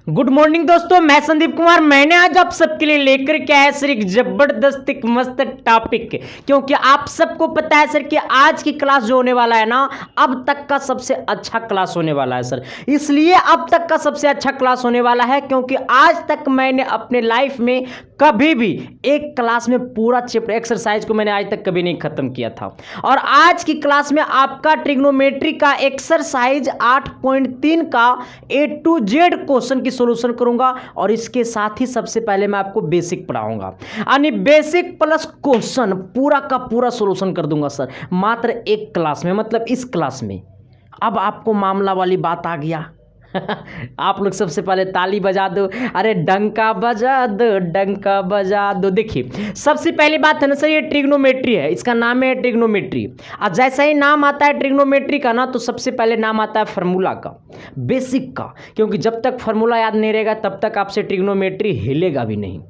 Good morning दोस्तों, मैं संदीप कुमार। मैंने आज आप सबके लिए लेकर के आया सर एक जबरदस्त एक मस्त टॉपिक, क्योंकि आप सबको पता है सर कि आज की क्लास जो होने वाला है ना, अब तक का सबसे अच्छा क्लास होने वाला है सर। इसलिए अब तक का सबसे अच्छा क्लास होने वाला है क्योंकि आज तक मैंने अपने लाइफ में कभी भी एक क्लास में पूरा चैप्टर एक्सरसाइज को मैंने आज तक कभी नहीं खत्म किया था। और आज की क्लास में आपका ट्रिग्नोमेट्री का एक्सरसाइज 8.3 का A to Z क्वेश्चन की सॉल्यूशन करूंगा और इसके साथ ही सबसे पहले मैं आपको बेसिक पढ़ाऊंगा, यानी बेसिक प्लस क्वेश्चन पूरा का पूरा सॉल्यूशन कर दूंगा सर, मात्र एक क्लास में, मतलब इस क्लास में। अब आपको मामला वाली बात आ गया। आप लोग सबसे पहले ताली बजा दो, अरे डंका बजा दो, डंका बजा दो। देखिए सबसे पहली बात है ना सर, ये ट्रिग्नोमेट्री है, इसका नाम है ट्रिग्नोमेट्री। और जैसा ही नाम आता है ट्रिग्नोमेट्री का ना, तो सबसे पहले नाम आता है फार्मूला का, बेसिक का, क्योंकि जब तक फार्मूला याद नहीं रहेगा तब तक आपसे ट्रिग्नोमेट्री हिलेगा भी नहीं।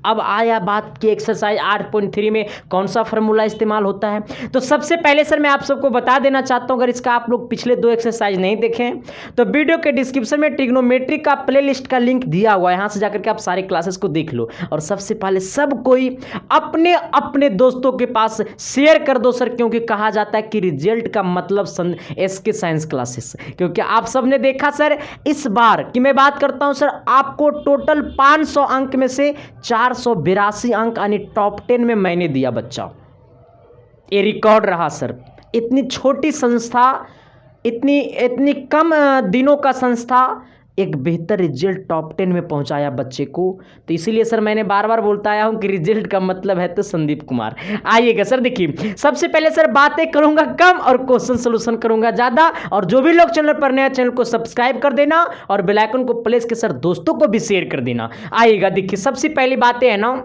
अब आया बात की एक्सरसाइज 8.3 में कौन सा फार्मूला इस्तेमाल होता है। तो सबसे पहले सर मैं आप सबको बता देना चाहता हूं, अगर इसका आप लोग पिछले 2 एक्सरसाइज नहीं देखें तो वीडियो के डिस्क्रिप्शन में ट्रिग्नोमेट्री का प्लेलिस्ट का लिंक दिया हुआ है, यहां से जाकर के आप सारे क्लासेस को देख लो। और सबसे पहले सब कोई अपने अपने दोस्तों के पास शेयर कर दो सर, क्योंकि कहा जाता है कि रिजल्ट का मतलब SK साइंस क्लासेस, क्योंकि आप सबने देखा सर इस बार की मैं बात करता हूं सर, आपको टोटल 500 अंक में से 482 अंक यानी टॉप 10 में मैंने दिया बच्चा। ये रिकॉर्ड रहा सर। इतनी छोटी संस्था, इतनी कम दिनों का संस्था एक बेहतर रिजल्ट टॉप 10 में पहुंचाया बच्चे को। तो इसीलिए सर मैंने बार बार बोलता आया हूं कि रिजल्ट का मतलब है तो संदीप कुमार। आइएगा सर, देखिए सबसे पहले सर बातें करूंगा कम और क्वेश्चन सोल्यूशन करूंगा ज्यादा। और जो भी लोग चैनल पर नया, चैनल को सब्सक्राइब कर देना और बेल आइकन को प्रेस के सर दोस्तों को भी शेयर कर देना। आइएगा, देखिए सबसे पहली बातें है ना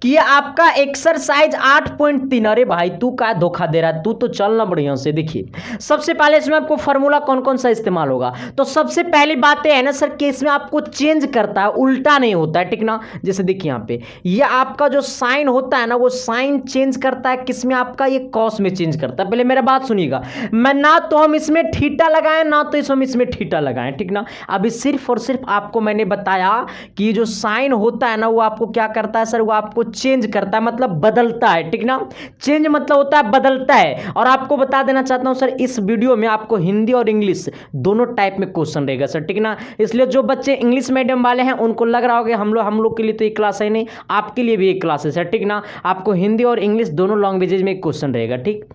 कि ये आपका एक्सरसाइज 8.3। अरे भाई तू क्या धोखा दे रहा है, तू तो चलना बढ़िया से। देखिए सबसे पहले इसमें आपको फार्मूला कौन कौन सा इस्तेमाल होगा। तो सबसे पहली बात है ना सर कि इसमें आपको चेंज करता है, उल्टा नहीं होता है, ठीक ना। जैसे देखिए यहाँ पे ये आपका जो साइन होता है ना, वो साइन चेंज करता है किसमें, आपका ये कॉस में चेंज करता है। पहले मेरा बात सुनिएगा, मैं ना तो हम इसमें थीटा लगाएं ना तो हम इसमें थीटा लगाएं, ठीक ना। अभी सिर्फ और सिर्फ आपको मैंने बताया कि जो साइन होता है ना, वो आपको क्या करता है सर, वो आपको चेंज करता है, मतलब बदलता है, ठीक ना। चेंज मतलब होता है बदलता है। और आपको बता देना चाहता हूं सर, इस वीडियो में आपको हिंदी और इंग्लिश दोनों टाइप में क्वेश्चन रहेगा सर, ठीक ना। इसलिए जो बच्चे इंग्लिश मीडियम वाले हैं उनको लग रहा होगा हम लोग के लिए तो ये क्लास है नहीं, आपके लिए भी एक क्लासेस है, ठीक ना। आपको हिंदी और इंग्लिश दोनों लैंग्वेजेज में क्वेश्चन रहेगा, ठीक।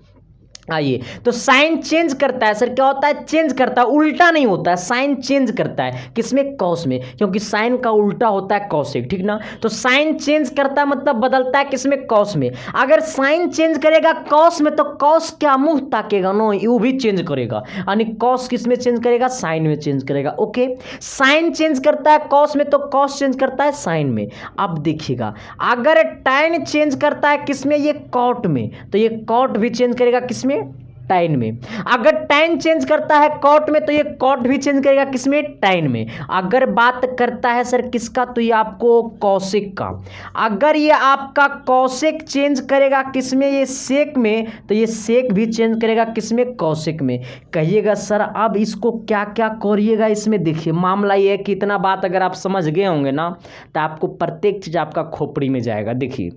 आइए, तो साइन चेंज करता है सर, क्या होता है, चेंज करता है, उल्टा नहीं होता है। साइन चेंज करता है किसमें, कॉस में, क्योंकि साइन का उल्टा होता है कॉसेक, ठीक ना। तो साइन चेंज करता है मतलब बदलता है किसमें, कॉस में। अगर साइन चेंज करेगा कॉस में तो कॉस क्या मुंह ताकेगा, नो यू भी चेंज करेगा, यानी कॉस किसमें चेंज करेगा, साइन में चेंज करेगा। ओके, साइन चेंज करता है कॉस में तो कॉस चेंज करता है साइन में। अब देखिएगा, अगर टैन चेंज करता है किसमें, ये कॉट में, तो ये कॉट भी चेंज करेगा किसमें, टैन में। अगर टैन चेंज करता है कॉट में तो ये कॉट भी चेंज करेगा किसमें, टैन में। अगर बात करता है सर किसका, तो ये आपको कॉसेक का। अगर ये आपका कॉसेक चेंज करेगा किसमें, ये सेक में, तो ये सेक भी चेंज करेगा किसमें, कॉसेक में। कहिएगा सर अब इसको क्या क्या करिएगा इसमें। देखिए मामला ये है कि इतना बात अगर आप समझ गए होंगे ना, तो आपको प्रत्येक चीज आपका खोपड़ी में जाएगा। देखिए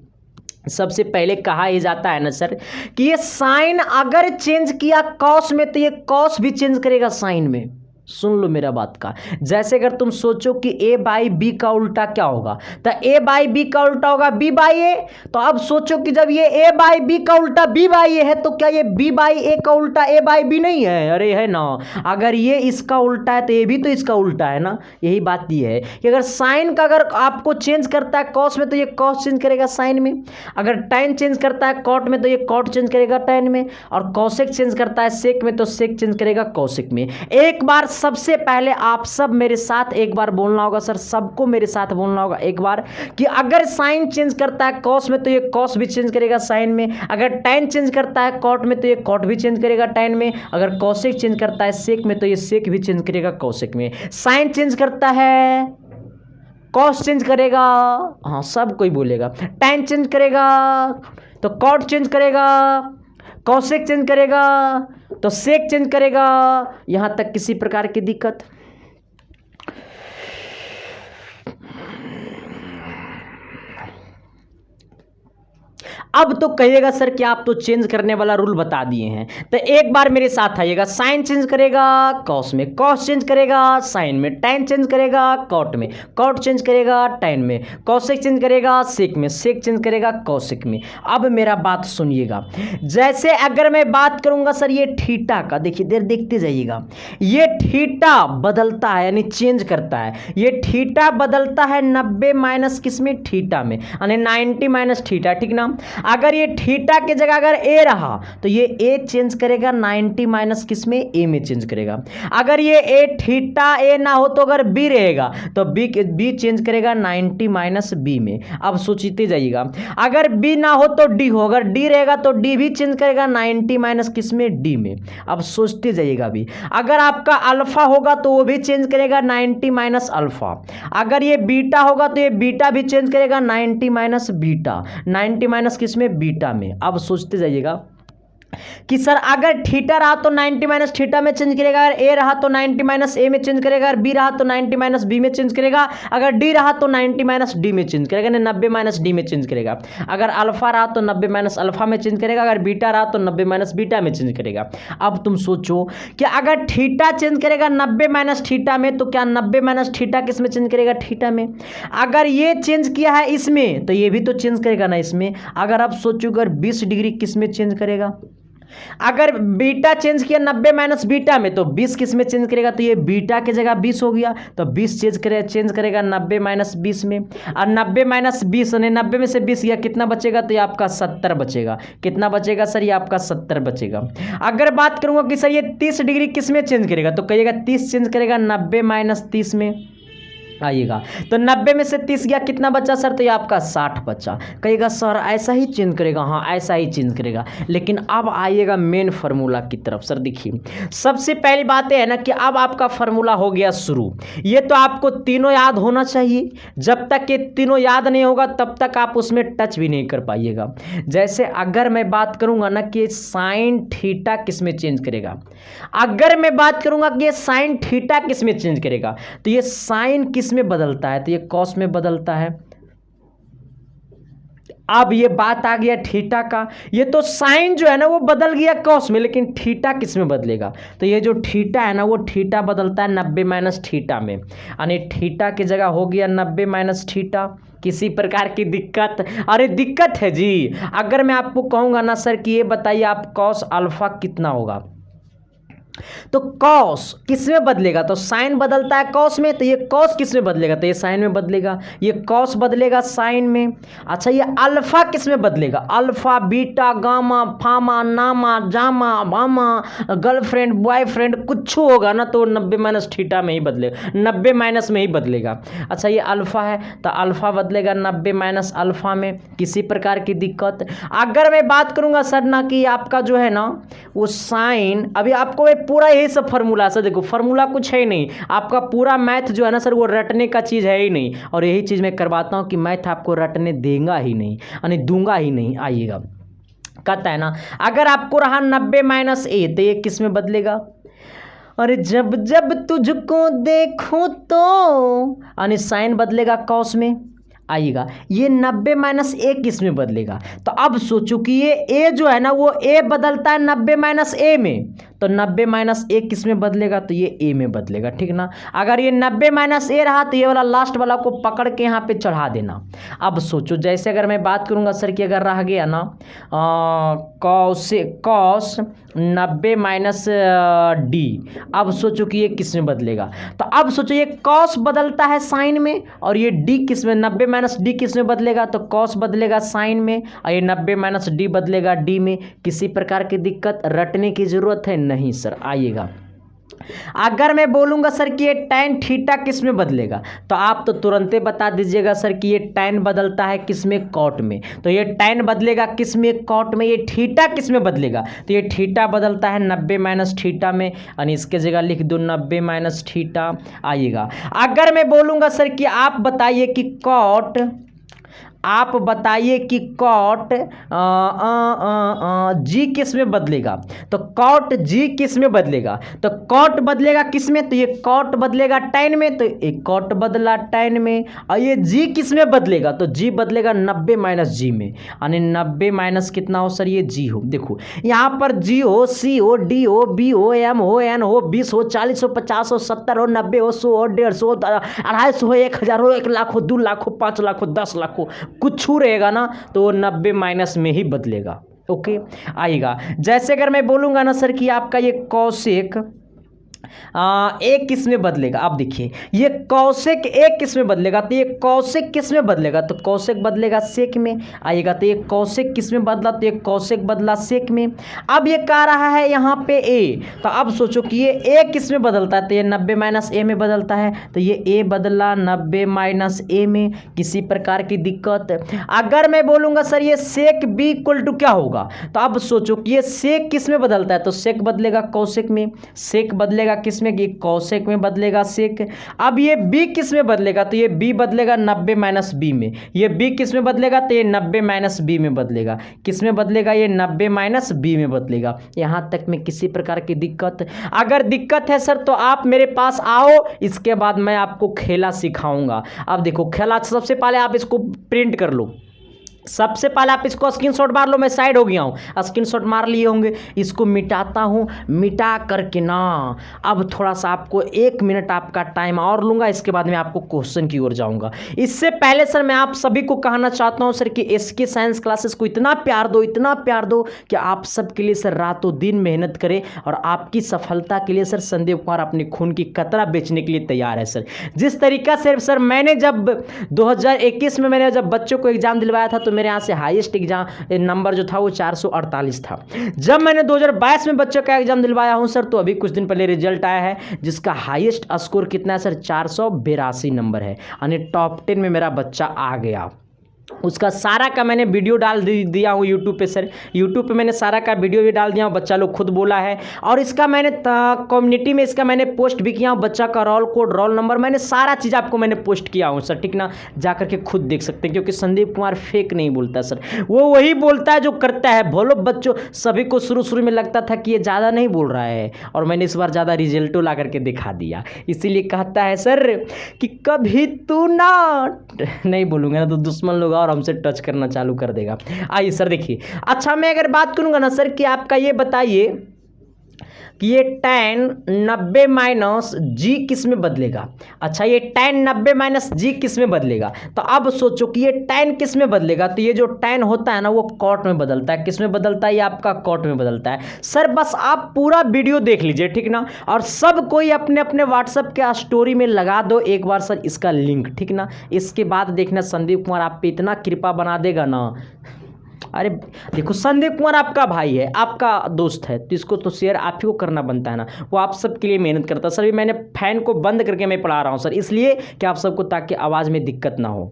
सबसे पहले कहा यह जाता है ना सर कि ये साइन अगर चेंज किया कॉस में तो ये कॉस भी चेंज करेगा साइन में। सुन लो मेरा बात का, जैसे अगर तुम सोचो कि a बाई बी का उल्टा क्या होगा, तो a बाई बी का उल्टा होगा b बाई ए। तो अब सोचो कि जब ये a बाई बी का उल्टा b बाई ए है, तो क्या ये b बाई ए का उल्टा a बाई बी नहीं है, अरे है ना। अगर ये इसका उल्टा है तो ये भी तो इसका उल्टा है ना। यही बात ये है कि अगर साइन का अगर आपको चेंज करता है कॉस में तो ये कॉस चेंज करेगा साइन में। अगर टैन चेंज करता है कॉट में तो ये कॉट चेंज करेगा टैन में। और कॉसेक चेंज करता है सेक में तो सेक चेंज करेगा कॉसेक में। एक बार सबसे पहले आप सब मेरे साथ एक बार बोलना होगा सर, सबको मेरे साथ बोलना होगा एक बार कि अगर साइन चेंज करता है कॉस में तो ये कॉस भी चेंज करेगा साइन में। अगर टैन चेंज करता है कॉट में तो ये कॉट भी चेंज करेगा टैन में। अगर कॉसेक चेंज करता है सेक में तो ये सेक भी चेंज करेगा कॉसेक में। साइन चेंज करता है कॉस चेंज करेगा, हाँ सब कोई बोलेगा। टैन चेंज करेगा तो कॉट चेंज करेगा, कॉसेक चेंज करेगा तो सेक चेंज करेगा। यहां तक किसी प्रकार की दिक्कत अब तो कहिएगा सर कि आप तो चेंज करने वाला रूल बता दिए हैं, तो एक बार मेरे साथ आइएगा। साइन चेंज करेगा कॉस में, कॉस चेंज करेगा साइन में, टैन चेंज करेगा कॉट में, कॉट चेंज करेगा टैन में, कॉसेक चेंज करेगा सेक में, सेक चेंज करेगा कॉसेक में। अब मेरा बात सुनिएगा, जैसे अगर मैं बात करूंगा सर ये थीटा का, देखिए देर देखते जाइएगा, ये थीटा बदलता है यानी चेंज करता है, ये थीटा बदलता है 90 माइनस किस में, थीटा में, यानी 90 माइनस थीटा, ठीक ना। अगर ये थीटा की जगह अगर ए रहा तो ये ए चेंज करेगा 90 माइनस किस में, ए में चेंज करेगा। अगर ये ए थीटा ए ना हो तो अगर बी रहेगा तो बी चेंज करेगा 90 माइनस बी में। अब सोचते जाइएगा, अगर बी ना हो तो डी हो, अगर डी रहेगा तो डी भी चेंज करेगा 90 माइनस किस में, डी में। अब सोचते जाइएगा भी, अगर आपका अल्फा होगा तो वो भी चेंज करेगा 90 माइनस अल्फा, अगर ये बीटा होगा तो ये बीटा भी चेंज करेगा 90 माइनस बीटा, 90 माइनस किस में, बीटा में। अब सोचते जाइएगा कि सर अगर थीटा रहा तो 90 माइनस थीटा में चेंज करेगा, अगर ए रहा तो 90 माइनस ए में चेंज करेगा, अगर बी रहा तो 90 माइनस बी में चेंज करेगा, अगर डी रहा तो 90 माइनस डी में चेंज करेगा, 90 माइनस डी में चेंज करेगा, अगर अल्फा रहा तो 90 माइनस अल्फा में चेंज करेगा, अगर बीटा रहा तो 90 माइनस बीटा में चेंज करेगा। अब तुम सोचो कि अगर थीटा चेंज करेगा 90 माइनस थीटा में तो क्या 90 माइनस थीटा किस में चेंज करेगा, थीटा में। अगर ये चेंज किया है इसमें तो ये भी तो चेंज करेगा ना इसमें। अगर आप सोचो अगर 20 डिग्री किस में चेंज करेगा, अगर बीटा चेंज किया 90 माइनस बीटा में तो 20 किस में चेंज करेगा, तो ये बीटा की जगह 20 हो गया, तो 20 चेंज करेगा 90 माइनस 20 में। और 90 माइनस 20 यानी 90 में से 20 गया, कितना बचेगा, तो ये आपका 70 बचेगा। कितना बचेगा सर, ये आपका 70 बचेगा। अगर बात करूंगा कि सर ये 30 डिग्री किस में चेंज करेगा, तो कहिएगा 30 चेंज करेगा 90 माइनस 30 में आइएगा, तो 90 में से 30 गया, कितना बचा सर, तो ये आपका 60 बचा। कहिएगा सर ऐसा ही चेंज करेगा, हाँ ऐसा ही चेंज करेगा। लेकिन अब आइएगा मेन फार्मूला की तरफ। सर देखिए सबसे पहली बात है ना कि अब आपका फार्मूला हो गया शुरू। ये तो आपको तीनों याद होना चाहिए, जब तक ये तीनों याद नहीं होगा तब तक आप उसमें टच भी नहीं कर पाइएगा। जैसे अगर मैं बात करूंगा ना कि साइन थीटा किस में चेंज करेगा, अगर मैं बात करूंगा कि ये साइन थीटा किस में चेंज करेगा, तो ये साइन किस में बदलता है, तो ये कॉस में बदलता है। अब ये बात आ गया थीटा का, ये तो साइन जो है ना वो बदल गया कॉस में, लेकिन थीटा किस में बदलेगा, तो ये जो थीटा है ना वो थीटा बदलता है 90 माइनस थीटा में, यानी थीटा की जगह हो गया 90 माइनस थीटा। किसी प्रकार की दिक्कत, अरे दिक्कत है जी। अगर मैं आपको कहूंगा ना सर कि ये बताइए आप कॉस अल्फा कितना होगा, तो कॉस किस में बदलेगा, तो साइन बदलता है कॉस में, तो ये कॉस किस में बदलेगा, तो ये साइन में बदलेगा, ये कॉस बदलेगा साइन में। अच्छा ये अल्फा किस में बदलेगा, अल्फा बीटा गामा फामा नामा जामा भामा गर्लफ्रेंड बॉयफ्रेंड कुछ होगा ना तो 90 माइनस थीटा में ही बदलेगा, 90 माइनस में ही बदलेगा। अच्छा ये अल्फा है तो अल्फा बदलेगा 90 माइनस अल्फा में। किसी प्रकार की दिक्कत। अगर मैं बात करूंगा सर ना कि आपका जो है ना वो साइन, अभी आपको पूरा यही सब फार्मूला सर, देखो फार्मूला कुछ है ही नहीं, आपका पूरा मैथ जो है ना सर वो रटने का चीज़ है ही नहीं। और यही चीज़ मैं करवाता हूँ कि मैथ आपको रटने देगा ही नहीं, यानी दूंगा ही नहीं। आइएगा कहता है ना अगर आपको रहा 90 माइनस ए तो ये किस में बदलेगा, अरे जब जब तुझको देखूं तो, यानी साइन बदलेगा कॉस में। आइएगा ये 90 माइनस ए किस में बदलेगा, तो अब सोचो कि ये ए जो है ना वो ए बदलता है 90 माइनस ए में, तो 90 माइनस ए किस में बदलेगा, तो ये ए में बदलेगा, ठीक ना। अगर ये 90 माइनस ए रहा तो ये वाला लास्ट वाला को पकड़ के यहाँ पे चढ़ा देना। अब सोचो जैसे अगर मैं बात करूँगा सर कि अगर रह गया ना कॉस 90 माइनस डी, अब सोचो कि ये किस में बदलेगा, तो अब सोचो ये कॉस बदलता है साइन में और ये डी किस में, 90 माइनस डी किस में बदलेगा, तो कॉस बदलेगा साइन में और ये 90 माइनस डी बदलेगा डी में। किसी प्रकार की दिक्कत, रटने की जरूरत है नहीं सर। आइएगा अगर मैं बोलूंगा सर कि ये tan थीटा किस में बदलेगा, तो आप तो तुरंत बता दीजिएगा सर कि ये tan बदलता है किस में, कॉट में, तो ये tan बदलेगा किस में, कॉट में। ये थीटा किस में बदलेगा, तो ये थीटा बदलता है 90 माइनस थीटा में, यानी इसके जगह लिख दो 90 माइनस थीटा। आइएगा अगर मैं बोलूंगा सर कि आप बताइए कि कॉट आप बताइए कि कॉट जी किस में बदलेगा? तो कॉट जी किस में बदलेगा? तो कॉट बदलेगा किस में? तो ये कॉट बदलेगा tan में, तो एक कॉट बदला tan में। और ये जी किस में बदलेगा? तो जी बदलेगा 90 माइनस जी में, यानी 90 माइनस कितना हो सर? ये जी हो। देखो यहाँ पर जी हो, सी हो, डी हो, बी हो, एम हो, एन हो, 20 हो, 40 हो, 50 हो, 70 हो, 90 हो, 100 हो, 150 हो, 250 हो, 1000 हो, 1 लाख हो, 2 लाख हो, 5 लाख हो, 10 लाख हो, कुछ रहेगा ना तो वो 90 माइनस में ही बदलेगा। ओके आएगा। जैसे अगर मैं बोलूंगा ना सर कि आपका ये कौशिक एक किस में बदलेगा? आप देखिए ये कौशिक एक किस में बदलेगा? तो ये कौशिक किस में बदलेगा? तो कौशिक बदलेगा सेक में आएगा। तो ये कौशिक किस में बदला? तो ये कौशिक बदला सेक में। अब ये कह रहा है यहाँ पे ए, तो अब सोचो कि ये ए किस में बदलता है? तो ये 90 माइनस ए में बदलता है। तो ये ए बदला 90 माइनस ए में, किसी प्रकार की दिक्कत? अगर मैं बोलूंगा सर ये सेक बी इक्वल टू क्या होगा? तो अब सोचो कि ये सेक किस में बदलता है? तो सेक बदलेगा कौशिक में, सेक बदलेगा किस में? ये कौशिक में बदलेगा सेक। अब ये बी किस में बदलेगा? तो ये बी बदलेगा 90 माइनस बी में। ये बी किस में बदलेगा? तो ये 90 माइनस बी में बदलेगा। किस में बदलेगा? ये 90 माइनस बी में बदलेगा। यहां तक में किसी प्रकार की दिक्कत? अगर दिक्कत है सर तो आप मेरे पास आओ, इसके बाद मैं आपको खेला सिखाऊंगा। अब देखो खेला, सबसे पहले आप इसको प्रिंट कर लो। सबसे पहले आप इसको स्क्रीनशॉट मार लो। मैं साइड हो गया हूँ, स्क्रीनशॉट मार लिए होंगे। इसको मिटाता हूँ, मिटा करके ना अब थोड़ा सा आपको 1 मिनट आपका टाइम और लूँगा, इसके बाद मैं आपको क्वेश्चन की ओर जाऊँगा। इससे पहले सर मैं आप सभी को कहना चाहता हूँ सर कि एसके साइंस क्लासेस को इतना प्यार दो, इतना प्यार दो कि आप सबके लिए सर रातों दिन मेहनत करें, और आपकी सफलता के लिए सर संदीप कुमार अपने खून की कतरा बेचने के लिए तैयार है सर। जिस तरीका से सर मैंने जब 2021 में मैंने जब बच्चों को एग्जाम दिलवाया था तो मेरे यहाँ से हाईएस्ट एग्जाम नंबर जो था वो 448 था। जब मैंने 2022 में बच्चों का एग्जाम दिलवाया हूं सर, तो अभी कुछ दिन पहले रिजल्ट आया है जिसका हाईएस्ट स्कोर कितना है सर? 482 नंबर है, यानी टॉप 10 में मेरा बच्चा आ गया। उसका सारा का मैंने वीडियो डाल दिया हूँ यूट्यूब पे सर। यूट्यूब पे मैंने सारा का वीडियो भी डाल दिया हूँ, बच्चा लोग खुद बोला है। और इसका मैंने कम्युनिटी में इसका मैंने पोस्ट भी किया हूँ, बच्चा का रोल कोड, रोल नंबर, मैंने सारा चीज़ आपको मैंने पोस्ट किया हूँ सर, ठीक ना? जा करके खुद देख सकते हैं, क्योंकि संदीप कुमार फेक नहीं बोलता सर, वो वही बोलता है जो करता है। बोलो बच्चों, सभी को शुरू में लगता था कि ये ज़्यादा नहीं बोल रहा है, और मैंने इस बार ज़्यादा रिजल्टों ला करके दिखा दिया। इसीलिए कहता है सर कि कभी तू ना नहीं बोलूँगा ना तो दुश्मन लोग और हमसे टच करना चालू कर देगा। आइए सर देखिए, अच्छा मैं अगर बात करूंगा ना सर कि आपका ये बताइए कि ये tan 90 माइनस जी किस में बदलेगा? अच्छा ये tan 90 माइनस जी किस में बदलेगा? तो अब सोचो कि ये tan किस में बदलेगा? तो ये जो tan होता है ना वो कॉट में बदलता है। किस में बदलता है? ये आपका कॉट में बदलता है सर। बस आप पूरा वीडियो देख लीजिए, ठीक ना? और सब कोई अपने अपने व्हाट्सएप के स्टोरी में लगा दो एक बार सर इसका लिंक, ठीक ना? इसके बाद देखना संदीप कुमार आप पे इतना कृपा बना देगा ना। अरे देखो संदीप कुमार आपका भाई है, आपका दोस्त है, तो इसको तो शेयर आप ही को करना बनता है ना। वो आप सबके लिए मेहनत करता है सर। मैंने फैन को बंद करके मैं पढ़ा रहा हूँ सर, इसलिए कि आप सबको, ताकि आवाज़ में दिक्कत ना हो।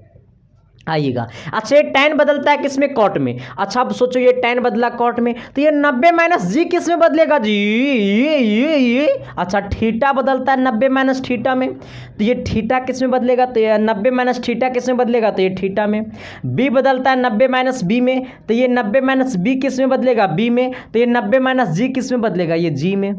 आइएगा। अच्छा ये tan बदलता है किसमें? कॉट में। अच्छा अब सोचो ये tan बदला कॉट में, तो ये 90 माइनस जी किस में बदलेगा जी? ये अच्छा थीटा बदलता है 90 माइनस थीटा में, तो ये थीटा किस में बदलेगा? तो ये 90 माइनस थीटा किस में बदलेगा? तो ये थीटा में। बी बदलता है 90 माइनस बी में, तो ये 90 माइनस बी किस में बदलेगा? बी में। तो ये 90 माइनस जी किस में बदलेगा? ये जी में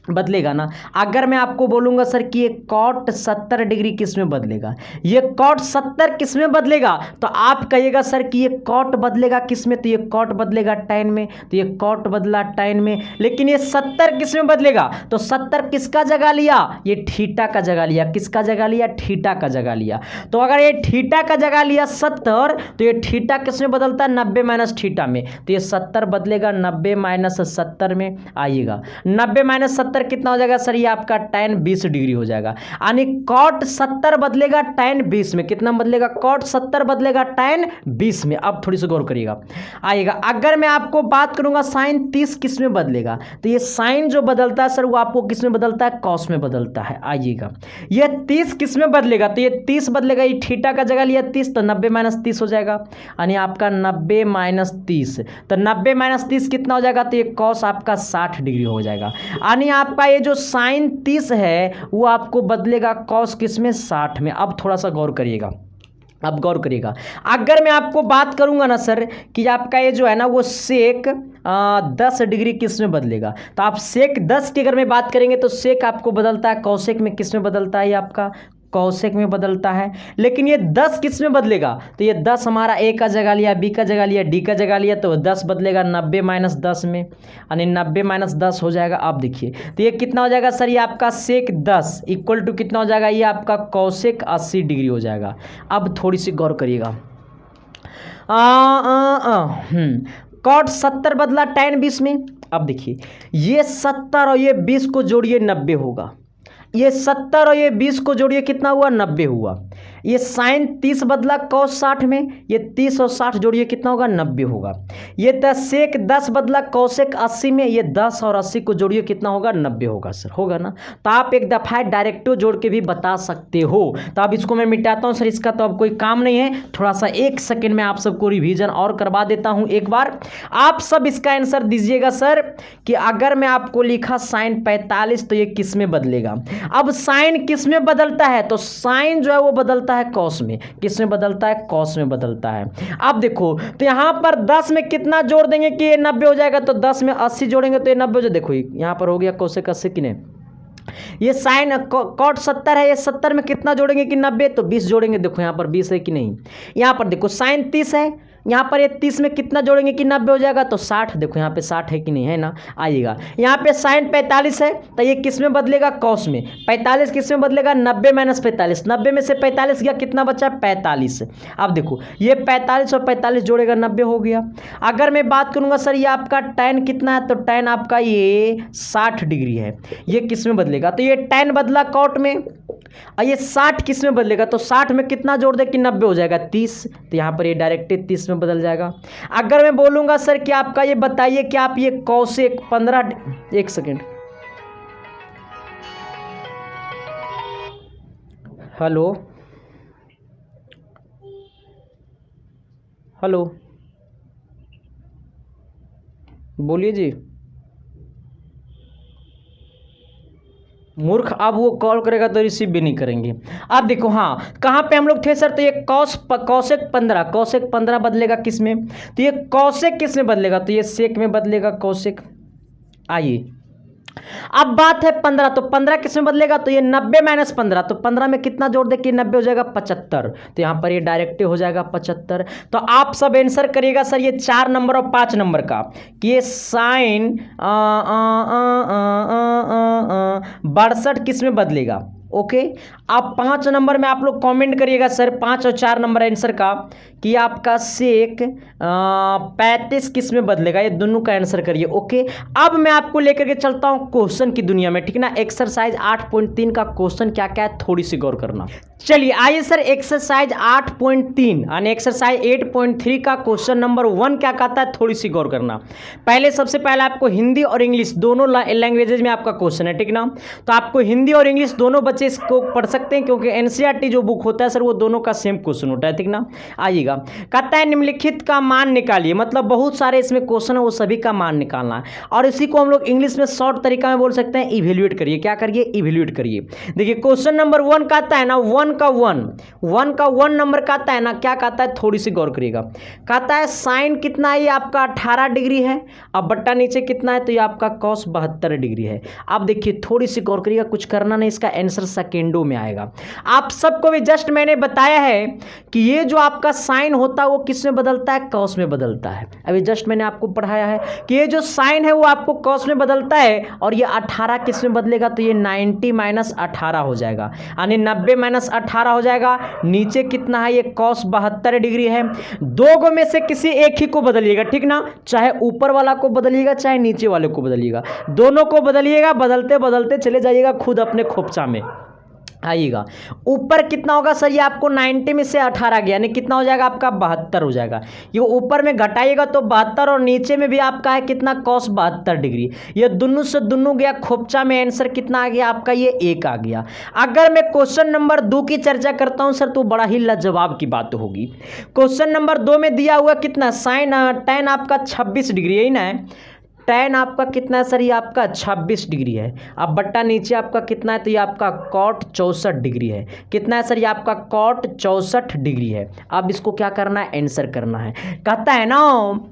बदलेगा ना। अगर मैं आपको बोलूंगा सर कि ये कॉट 70 डिग्री किस में बदलेगा? ये कॉट 70 किस में बदलेगा? तो आप कहिएगा सर कि ये कॉट बदलेगा किस में? तो ये कॉट बदलेगा tan में, तो ये कॉट बदला tan में। लेकिन ये 70 किस में बदलेगा? तो 70 किसका जगह लिया? ये थीटा का जगह लिया। किसका जगह लिया? थीटा का जगह लिया। तो अगर ये थीटा का जगह लिया 70, तो ये थीटा किस में बदलता है? 90 माइनस थीटा में। तो ये 70 बदलेगा 90 माइनस 70 में। आइएगा 90 माइनस 70 कितना हो जाएगा सर? ये आपका tan 20 डिग्री हो जाएगा। यानी कॉट 70 बदलेगा tan 20 में। कितना बदलेगा? कॉट 70 बदलेगा tan 20 में। अब थोड़ी सी गौर करिएगा। आइएगा अगर मैं आपको बात करूंगा sin 30 किस में बदलेगा? तो ये sin जो बदलता है सर वो आपको किस में बदलता है? cos में बदलता है। आइएगा ये 30 किस में बदलेगा? तो ये 30 बदलेगा, ये थीटा का जगह लिया 30, तो 90 माइनस 30 हो जाएगा। यानी आपका 90 माइनस 30, तो 90 माइनस 30 कितना हो जाएगा? तो ये cos आपका 60 डिग्री हो जाएगा। यानी आपका ये जो sin 30 है वो आपको बदलेगा cos किस में? 60 में। अब थोड़ा सा गौर करिएगा। अब गौर करिएगा, अगर मैं आपको बात करूंगा ना सर कि आपका ये जो है ना वो सेक 10 डिग्री किस में बदलेगा, तो आप सेक 10 की अगर मैं बात करेंगे तो सेक आपको बदलता है कौशिक में, किस में बदलता है, ये आपका कौशिक में बदलता है। लेकिन ये 10 किस में बदलेगा, तो ये 10 हमारा ए का जगह लिया, बी का जगह लिया, डी का जगह लिया, तो 10 बदलेगा 90 - 10 में, यानी 90 - 10 हो जाएगा। आप देखिए तो ये कितना हो जाएगा सर, ये आपका सेक 10 इक्वल टू कितना हो जाएगा, ये आपका कौशिक 80 डिग्री हो जाएगा। अब थोड़ी सी गौर करिएगा, कॉट 70 बदला tan 20 में। अब देखिए ये 70 और ये 20 को जोड़िए 90 होगा, ये 70 और ये 20 को जोड़िए कितना हुआ, 90 हुआ। ये साइन 30 बदला कॉस 60 में, ये 30 और 60 जोड़िए कितना होगा, 90 होगा। ये सेक 10 बदला कौशिक 80 में, ये 10 और 80 को जोड़िए कितना होगा, 90 होगा सर, होगा ना। तो आप एक दफ़ा डायरेक्टो जोड़ के भी बता सकते हो। तो अब इसको मैं मिटाता हूँ सर, इसका तो अब कोई काम नहीं है, थोड़ा सा 1 सेकेंड में आप सबको रिविजन और करवा देता हूँ एक बार। आप सब इसका आंसर दीजिएगा सर कि अगर मैं आपको लिखा साइन 45 तो ये किस में बदलेगा। अब साइन किस में बदलता है, तो साइन जो है वो बदलता है कॉस में, किस में बदलता है, कॉस में बदलता है। अब देखो तो यहां पर 10 में कितना जोड़ देंगे कि ये 90 हो जाएगा, तो 10 में 80 जोड़ेंगे तो ये 90 हो जाएगा। देखो यहां पर हो गया कौशिक 80 कि नहीं, ये साइन कॉट 70 है, ये 70 में कितना जोड़ेंगे कि 90, तो 20 जोड़ेंगे। देखो यहाँ पर 20 है कि नहीं, यहाँ पर देखो साइन 30 है, यहाँ पर ये 30 में कितना जोड़ेंगे कि 90 हो जाएगा, तो 60। देखो यहाँ पे 60 है कि नहीं, है ना, आइएगा। यहाँ पे साइन 45 है तो ये किस में बदलेगा, कॉस में। 45 किस में बदलेगा, 90 - 45, 90 में से 45 गया, कितना बचा, 45। अब देखो ये 45 और 45 जोड़ेगा 90 हो गया। अगर मैं बात करूँगा सर ये आपका tan कितना है, तो tan आपका ये 60 डिग्री है, ये किस में बदलेगा, तो ये tan बदला कॉट में, और ये 60 किस में बदलेगा, तो 60 में कितना जोड़ दे कि 90 हो जाएगा 30, तो यहाँ पर ये डायरेक्ट 30 में बदल जाएगा। अगर मैं बोलूँगा सर कि आपका ये बताइए कि आप ये कौशिक 15, 1 सेकेंड, हेलो हेलो, बोलिए जी। मूर्ख, अब वो कॉल करेगा तो रिसीव भी नहीं करेंगे। अब देखो हाँ कहाँ पे हम लोग थे सर, तो ये कौशिक 15, कौशिक 15 बदलेगा किस में, तो ये कौशिक किस में बदलेगा, तो ये सेक में बदलेगा कौशिक। आइए अब बात है 15, तो 15 किस में बदलेगा, तो ये 90 - 15, तो 15 में कितना जोड़ दे कि 90 हो जाएगा 75, तो यहाँ पर ये डायरेक्ट हो जाएगा 75। तो आप सब आंसर करिएगा सर ये 4 नंबर और 5 नंबर का कि ये साइन 62 किस में बदलेगा। ओके अब 5 नंबर में आप लोग कमेंट करिएगा सर 5 और 4 नंबर आंसर का कि आपका सेक 35 किस में बदलेगा, ये दोनों का आंसर करिए। ओके अब मैं आपको लेकर के चलता हूं क्वेश्चन की दुनिया में, ठीक ना। एक्सरसाइज 8.3 का क्वेश्चन क्या क्या है थोड़ी सी गौर करना। चलिए आइए सर एक्सरसाइज 8.3 यानी एक्सरसाइज 8.3 का क्वेश्चन नंबर 1 क्या कहता है थोड़ी सी गौर करना। पहले सबसे पहले आपको हिंदी और इंग्लिश दोनों लैंग्वेजेज में आपका क्वेश्चन है, ठीक ना। तो आपको हिंदी और इंग्लिश दोनों बच्चे इसको पढ़ सकते हैं क्योंकि एनसीईआरटी जो बुक होता है सर वो दोनों का सेम क्वेश्चन होता है, ठीक ना। आइएगा कहता है निम्नलिखित का मान निकालिए, मतलब बहुत सारे इसमें क्वेश्चन है वो सभी का मान निकालना है और इसी को हम लोग इंग्लिश में शॉर्ट तरीका में बोल सकते हैं इवेल्युएट करिए। क्या करिए, इवेल्युएट करिए। देखिए क्वेश्चन नंबर 1 कहता है ना 1 का 1 नंबर कहता है ना, क्या कहता है थोड़ी सी गौर करिएगा। कहता है साइन कितना है, ये आपका 18 डिग्री है, अब बट्टा नीचे कितना है तो ये आपका कॉस 72 डिग्री है। अब देखिए थोड़ी सी गौर करिएगा, कुछ करना नहीं, इसका आंसर सेकेंडों में आएगा। आप सबको भी जस्ट मैंने बताया है कि ये जो आपका साइन होता है वो किस में बदलता है, कॉस में बदलता है। अभी जस्ट मैंने आपको पढ़ाया है कि ये जो साइन है वो आपको कॉस में बदलता है और ये 18 किस में बदलेगा, तो ये 90 - 18 हो जाएगा, यानी 90 - 18 हो जाएगा। नीचे कितना है, ये कॉस 72 डिग्री है। दो गो में से किसी एक ही को बदलिएगा, ठीक ना, चाहे ऊपर वाला को बदलिएगा चाहे नीचे वाले को बदलिएगा, दोनों को बदलिएगा, बदलते बदलते चले जाइएगा खुद अपने खोपचा में। आइएगा ऊपर कितना होगा सर, ये आपको 90 में से 18 गया, यानी कितना हो जाएगा आपका 72 हो जाएगा। ये ऊपर में घटाइएगा तो 72 और नीचे में भी आपका है कितना कॉस 72 डिग्री। ये दोनों से दोनों गया, खोपचा में आंसर कितना आ गया आपका, ये 1 आ गया। अगर मैं क्वेश्चन नंबर 2 की चर्चा करता हूं सर तो बड़ा ही लाजवाब की बात होगी। क्वेश्चन नंबर 2 में दिया हुआ कितना साइन tan आपका 26 डिग्री, यही ना है, tan आपका कितना है सर, ये आपका 26 डिग्री है। अब बट्टा नीचे आपका कितना है, तो ये आपका cot 64 डिग्री है। कितना है सर, ये आपका cot 64 डिग्री है। अब इसको क्या करना है, आंसर करना है। कहता है ना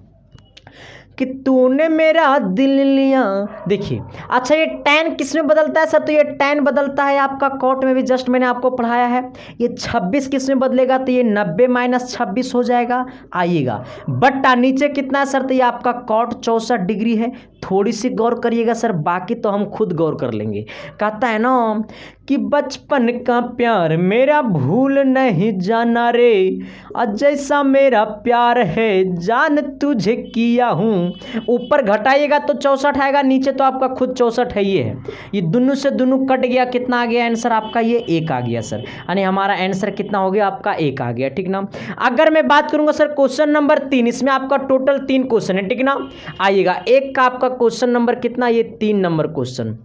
कि तूने मेरा दिल लिया। देखिए अच्छा, ये tan किस में बदलता है सर, तो ये tan बदलता है आपका cot में भी, जस्ट मैंने आपको पढ़ाया है। ये 26 किस में बदलेगा, तो ये 90 माइनस 26 हो जाएगा। आइएगा बट्टा नीचे कितना है सर, तो ये आपका cot 64 डिग्री है। थोड़ी सी गौर करिएगा सर, बाकी तो हम खुद गौर कर लेंगे। कहता है ना कि बचपन का प्यार मेरा भूल नहीं जाना रे, और जैसा मेरा प्यार है जान तुझे किया हूँ। ऊपर घटाइएगा तो 64 आएगा, नीचे तो आपका खुद 64 है। ये है, ये दोनों से दोनों कट गया, कितना आ गया आंसर आपका, ये 1 आ गया सर। यानी हमारा आंसर कितना हो गया आपका, 1 आ गया, ठीक ना। अगर मैं बात करूंगा सर क्वेश्चन नंबर 3, इसमें आपका टोटल 3 क्वेश्चन है, ठीक ना। आइएगा एक का आपका क्वेश्चन नंबर कितना, ये 3 नंबर क्वेश्चन।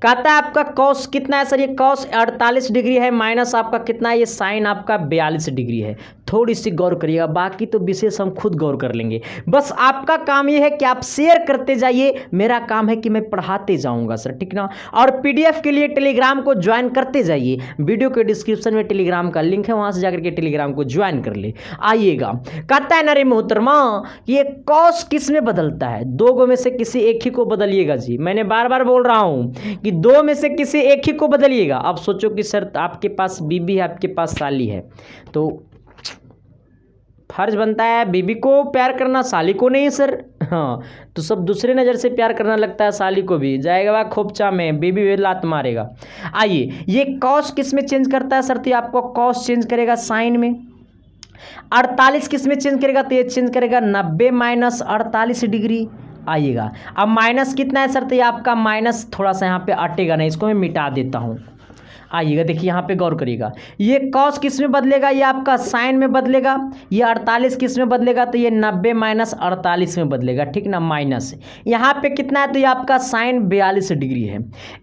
कहता है आपका कॉस कितना है सर, ये कॉस 48 डिग्री है, माइनस आपका कितना है, ये साइन आपका 42 डिग्री है। थोड़ी सी गौर करिएगा, बाकी तो विशेष हम खुद गौर कर लेंगे। बस आपका काम ये है कि आप शेयर करते जाइए, मेरा काम है कि मैं पढ़ाते जाऊंगा सर, ठीक ना। और पीडीएफ के लिए टेलीग्राम को ज्वाइन करते जाइए, वीडियो के डिस्क्रिप्शन में टेलीग्राम का लिंक है, वहां से जाकर के टेलीग्राम को ज्वाइन कर ले। आइएगा कहता है ना रे मोहतरमा, ये कॉस किस में बदलता है, 2 में से किसी एक ही को बदलिएगा जी। मैंने बार बार बोल रहा हूं कि 2 में से किसी एक ही को बदलिएगा। अब सोचो कि सर आपके पास बीबी है, आपके पास साली है, तो फर्ज बनता है बीबी को प्यार करना, साली को नहीं सर। हाँ, तो सब दूसरे नज़र से प्यार करना लगता है, साली को भी जाएगा वह खोपचा में, बीबी भी लात मारेगा। आइए ये कॉस किस में चेंज करता है सर, तो आपको कॉस चेंज करेगा साइन में। 48 किस में चेंज करेगा, तो ये चेंज करेगा 90 माइनस 48 डिग्री। आइएगा अब माइनस कितना है सर, तो ये आपका माइनस थोड़ा सा यहाँ पे अटेगा नहीं, इसको मैं मिटा देता हूँ। आइएगा देखिए यहाँ पे गौर करिएगा, ये कॉस किस में बदलेगा, ये आपका साइन में बदलेगा। ये 48 किस में बदलेगा, तो ये 90 माइनस 48 में बदलेगा, ठीक ना, माइनस। यहाँ पे कितना है, तो ये आपका साइन 42 डिग्री है।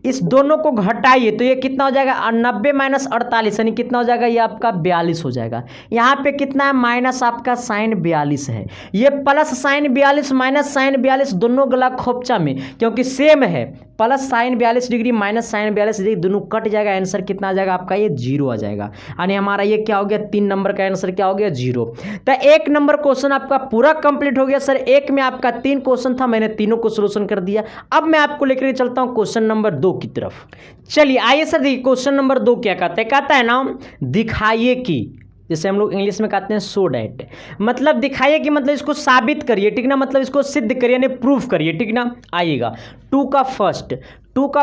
इस दोनों को घटाइए तो ये कितना हो जाएगा, 90 माइनस 48 यानी कितना हो जाएगा, ये आपका 42 हो जाएगा। यहाँ पे कितना है, माइनस आपका साइन 42 है। ये प्लस साइन 42 माइनस साइन 42 दोनों गला खोपचा में, क्योंकि सेम है, plus sine 42 degree minus sine 42 degree दोनों कट जाएगा, आंसर कितना आ जाएगा आपका, ये 0 आ जाएगा। यानी हमारा ये क्या हो गया, 3 नंबर का आंसर क्या हो गया, 0। तो 1 नंबर क्वेश्चन आपका पूरा कंप्लीट हो गया सर। 1 में आपका 3 क्वेश्चन था, मैंने तीनों को सोल्यूशन कर दिया। अब मैं आपको लेकर चलता हूं क्वेश्चन नंबर 2 की तरफ। चलिए आइए सर, देखिए क्वेश्चन नंबर 2 क्या कहता है। कहता है ना दिखाइए कि, जैसे हम लोग इंग्लिश में कहते हैं शो डैट, मतलब दिखाइए कि मतलब इसको साबित करिए, ठीक ना, मतलब इसको सिद्ध करिए यानी प्रूफ करिए, ठीक ना। आइएगा 2 का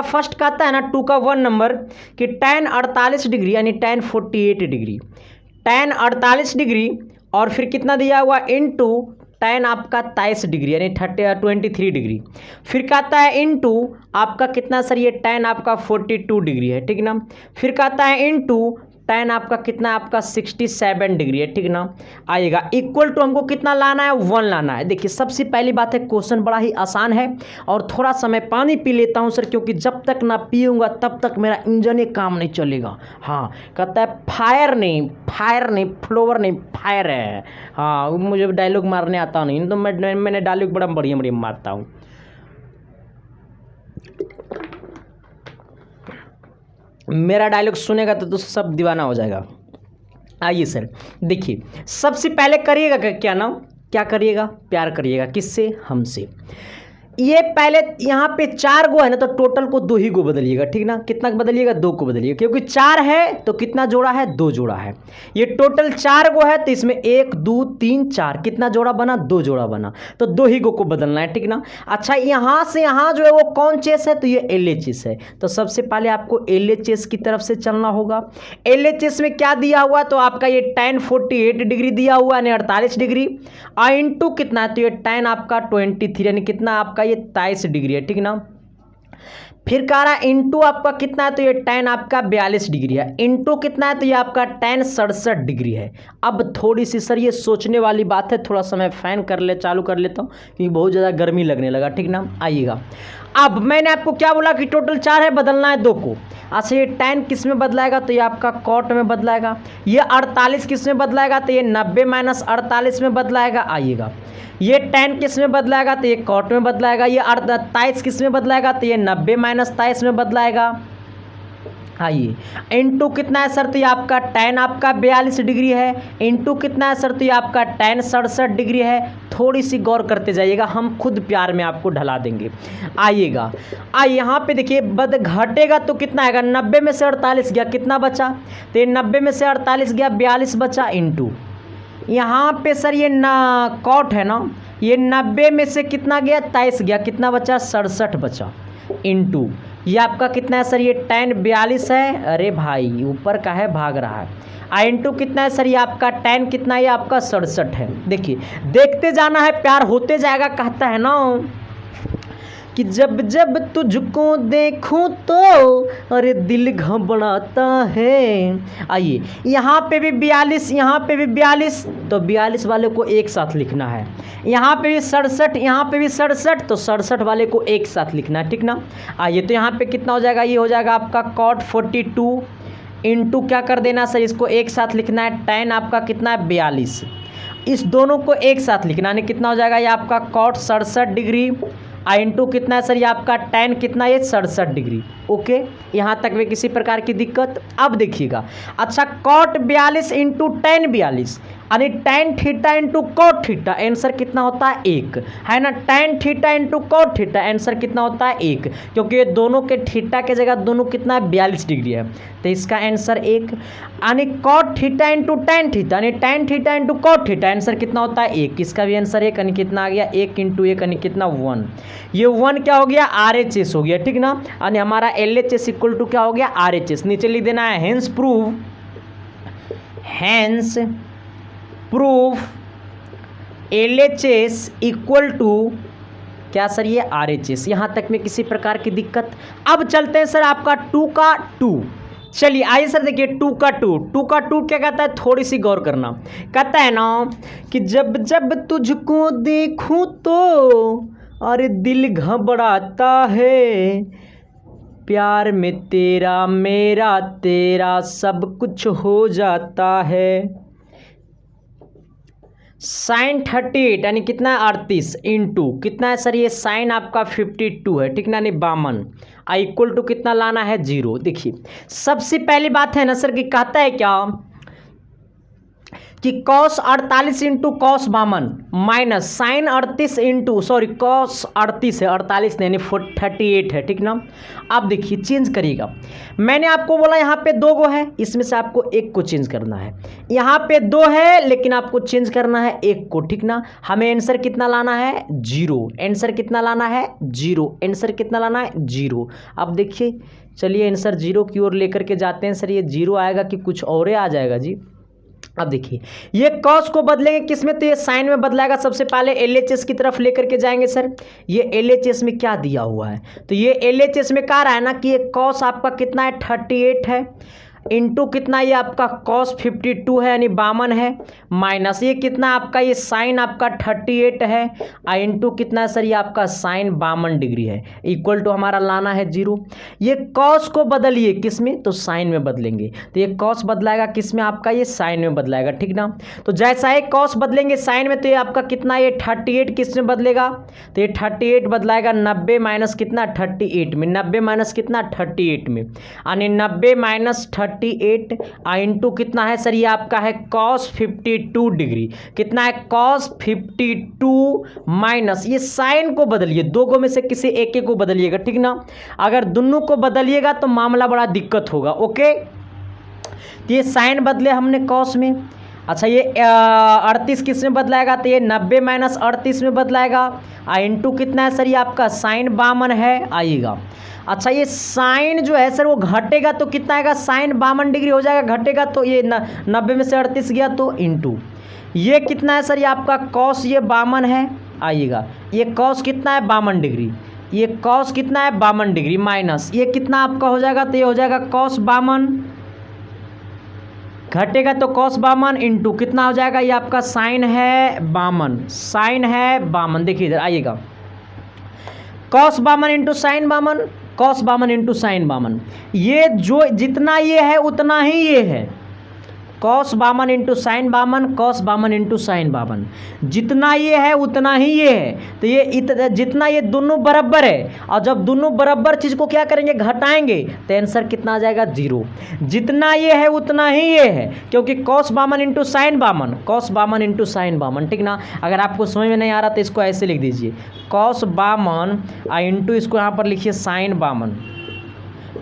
फर्स्ट कहता है ना, 2 का 1 नंबर कि tan 48 डिग्री यानी tan 48 डिग्री, tan 48 डिग्री और फिर कितना दिया हुआ इनटू tan आपका 23 डिग्री यानी 23 डिग्री, फिर कहता है इनटू आपका कितना सर, ये tan आपका 42 डिग्री है, ठीक ना। फिर कहता है इनटू tan आपका कितना, आपका 67 डिग्री है, ठीक ना। आइएगा इक्वल टू हमको कितना लाना है, 1 लाना है। देखिए सबसे पहली बात है, क्वेश्चन बड़ा ही आसान है। और थोड़ा सा मैं पानी पी लेता हूं सर, क्योंकि जब तक ना पीऊँगा तब तक मेरा इंजन ही काम नहीं चलेगा। हाँ कहता है फायर नहीं फ्लोवर नहीं, फायर है। हाँ मुझे डायलॉग मारने आता नहीं, तो मैंने डायलॉग बड़ा बढ़िया मारता हूँ। मेरा डायलॉग सुनेगा तो सब दीवाना हो जाएगा। आइए सर देखिए, सबसे पहले करिएगा क्या ना, क्या करिएगा, प्यार करिएगा, किससे, हमसे। ये पहले यहाँ पे 4 गो है ना, तो टोटल को 2 ही गो बदलिएगा, ठीक ना। कितना बदलिएगा, 2 को बदलिएगा, क्योंकि 4 है तो कितना जोड़ा है, 2 जोड़ा है। ये टोटल 4 गो है तो इसमें 1 2 3 4 कितना जोड़ा बना, 2 जोड़ा बना, तो 2 ही गो को बदलना है, ठीक ना। अच्छा यहाँ से यहाँ जो है वो कौन चेस है, तो ये LHS है। तो सबसे पहले आपको LHS की तरफ से चलना होगा। LHS में क्या दिया हुआ, तो आपका ये tan 48 डिग्री दिया हुआ यानी 48 डिग्री, और इंटू कितना है, तो ये tan आपका 23 यानी कितना आपका ये 23 डिग्री है, ठीक ना। फिर कह रहा है इंटू आपका कितना है, तो ये tan आपका 42 डिग्री है, इंटू कितना है, तो ये आपका tan 67 डिग्री है। अब थोड़ी सी सर ये सोचने वाली बात है, थोड़ा सा मैं फैन चालू कर लेता हूँ क्योंकि बहुत ज़्यादा गर्मी लगने लगा, ठीक ना। आइएगा अब मैंने आपको क्या बोला कि टोटल 4 है, बदलना है 2 को। अच्छा ये tan किस में बदलाएगा, तो ये आपका cot में बदलाएगा। ये 48 किस में बदलाएगा, तो ये 90 माइनस 48 में बदलाएगा। आइएगा ये tan किस में बदलाएगा, तो ये cot में बदलाएगा। ये 23 किस में बदलाएगा, तो ये 90 माइनस 23 में बदलाएगा। आइए इंटू कितना है सर, तो ये आपका tan आपका 42 डिग्री है, इंटू कितना है सर, तो ये आपका tan 67 डिग्री है। थोड़ी सी गौर करते जाइएगा, हम खुद प्यार में आपको ढला देंगे। आइएगा यहाँ पे देखिए घटेगा तो कितना आएगा, 90 में से 48 गया, कितना बचा, तो ये 90 में से 48 गया, 42 बचा। इंटू यहाँ पे सर ये cot है ना, ये 90 में से कितना गया, 23 गया, कितना बचा, 67 बचा। इंटू ये आपका कितना है सर, ये tan 42 है, अरे भाई ऊपर का है भाग रहा है। इंटू कितना है सर, ये आपका tan कितना है, ये आपका 67 है। देखिए देखते जाना है, प्यार होते जाएगा। कहता है ना कि जब जब तुझको देखूं तो अरे दिल घबराता है। आइए यहाँ पे भी 42, यहाँ पे भी 42, तो 42 वाले को एक साथ लिखना है। यहाँ पे भी 67, यहाँ पे भी 67, तो 67 वाले को एक साथ लिखना है, ठीक ना। आइए तो यहाँ पे कितना हो जाएगा, ये हो जाएगा आपका cot 42 इंटू क्या कर देना सर, इसको एक साथ लिखना है, tan आपका कितना है 42, इस दोनों को एक साथ लिखना है, कितना हो जाएगा, ये आपका cot 67 डिग्री इंटू कितना है सर, ये आपका tan कितना है, 67 डिग्री। ओके यहाँ तक में किसी प्रकार की दिक्कत। अब देखिएगा अच्छा cot 42 इंटू tan 42 यानी tan theta into cot theta, answer कितना होता है 1, है ना। tan theta into cot theta, answer कितना होता है 1, क्योंकि ये दोनों के थीटा के जगह दोनों कितना है 42 डिग्री है, तो इसका आंसर 1। यानी cot theta into tan theta, यानी tan theta into cot theta, answer कितना होता है 1, इसका भी आंसर 1, यानी कितना आ गया 1 इंटू 1 यानी कितना 1। ये 1 क्या हो गया, RHS हो गया, ठीक ना। यानी हमारा LHS इक्वल टू क्या हो गया, RHS। नीचे लिख देना है hence proof LHS equal to क्या सर, ये RHS। यहाँ तक में किसी प्रकार की दिक्कत। अब चलते हैं सर आपका 2 का 2। चलिए आइए सर देखिए 2 का 2 क्या कहता है, थोड़ी सी गौर करना। कहता है ना कि जब जब तुझको देखूं तो अरे दिल घबराता है, प्यार में तेरा मेरा तेरा सब कुछ हो जाता है। sin 38 यानी कितना है 38 इंटू कितना है सर, ये sin आपका 52 है, ठीक ना, नहीं 52 इक्वल टू कितना लाना है 0। देखिए सबसे पहली बात है ना सर कि कहता है क्या कि cos 48 into cos 52 minus sine 38 into cos 38 है, 48 नहीं 38 है, ठीक ना। अब देखिए चेंज करिएगा, मैंने आपको बोला यहाँ पे 2 गो है, इसमें से आपको 1 को चेंज करना है। यहाँ पे 2 है लेकिन आपको चेंज करना है 1 को, ठीक ना। हमें आंसर कितना लाना है 0, आंसर कितना लाना है 0, आंसर कितना लाना है 0। अब देखिए चलिए आंसर 0 की ओर लेकर के जाते हैं। सर ये 0 आएगा कि कुछ और आ जाएगा जी। अब देखिए ये cos को बदलेंगे किस में, तो ये साइन में बदलाएगा। सबसे पहले LHS की तरफ लेकर के जाएंगे। सर ये LHS में क्या दिया हुआ है, तो ये LHS में कह रहा है ना कि ये cos आपका कितना है 38 है, इंटू कितना ये आपका cos 52 है यानी 52 है, माइनस ये कितना आपका ये साइन आपका 38 है, इंटू कितना है सर ये आपका साइन 52 डिग्री है, इक्वल टू हमारा लाना है 0। ये cos को बदलिए किस में, तो साइन में बदलेंगे, तो ये cos बदलाएगा किस में, आपका ये साइन में बदलाएगा, ठीक ना। तो जैसा ही cos बदलेंगे साइन में, तो ये आपका कितना ये 38 किस में बदलेगा, तो ये 38 बदलाएगा 90 माइनस कितना 38 में, 90 माइनस कितना 38 में, यानी 90 माइनस 38 इंटू कितना है सर ये आपका है cos 52 डिग्री, कितना है cos 52 माइनस ये साइन को बदलिए, 2 गो में से किसी एक को बदलिएगा, ठीक ना। अगर दोनों को बदलिएगा तो मामला बड़ा दिक्कत होगा। ओके तो ये साइन बदले हमने cos में। अच्छा ये 38 किस में बदलाएगा, तो ये 90 माइनस 38 में बदलाएगा, इंटू कितना है सर ये आपका साइन 52 है आइएगा। अच्छा ये साइन जो है सर वो घटेगा तो कितना आएगा, साइन 52 डिग्री हो जाएगा, घटेगा तो ये 90 में से 38 गया तो इंटू ये कितना है सर ये आपका cos ये 52 है आइएगा, ये cos कितना है 52 डिग्री, ये cos कितना है 52 डिग्री माइनस ये कितना आपका हो जाएगा, तो ये हो जाएगा cos 52 घटेगा तो cos 52 इंटू कितना हो जाएगा ये आपका साइन है 52, साइन है 52। देखिए इधर आइएगा cos 52 into sine 52, cos 52 into sine 52, ये जो जितना ये है उतना ही ये है, cos 52 into sine 52, cos 52 into sine 52, जितना ये है उतना ही ये है। तो ये जितना ये दोनों बराबर है, और जब दोनों बराबर चीज़ को क्या करेंगे, घटाएंगे, तो आंसर कितना आ जाएगा, 0। जितना ये है उतना ही ये है, क्योंकि cos 52 into sine 52, cos 52 into sine 52, ठीक ना। अगर आपको समझ में नहीं आ रहा तो इसको ऐसे लिख दीजिए, कॉस 52 इंटू इसको यहाँ पर लिखिए साइन 52,